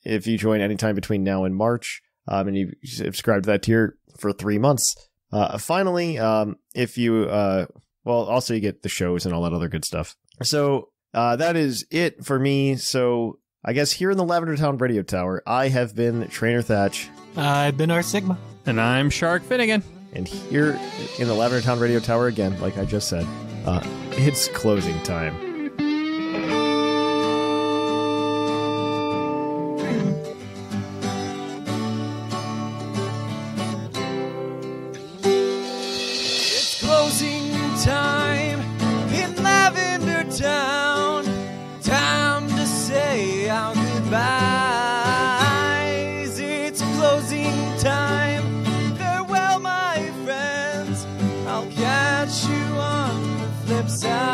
If you join anytime between now and March, and you subscribe to that tier for 3 months. Finally, if you, also you get the shows and all that other good stuff. So, that is it for me. So I guess here in the Lavender Town Radio Tower, I have been Trainer Thatch. I've been R Sigma. And I'm Sharkfinnigan. And here in the Lavender Town Radio Tower again, like I just said, it's closing time. It's closing time in Lavender Town. Time to say our goodbyes. It's closing time. Farewell, my friends. I'll catch you on the flip side.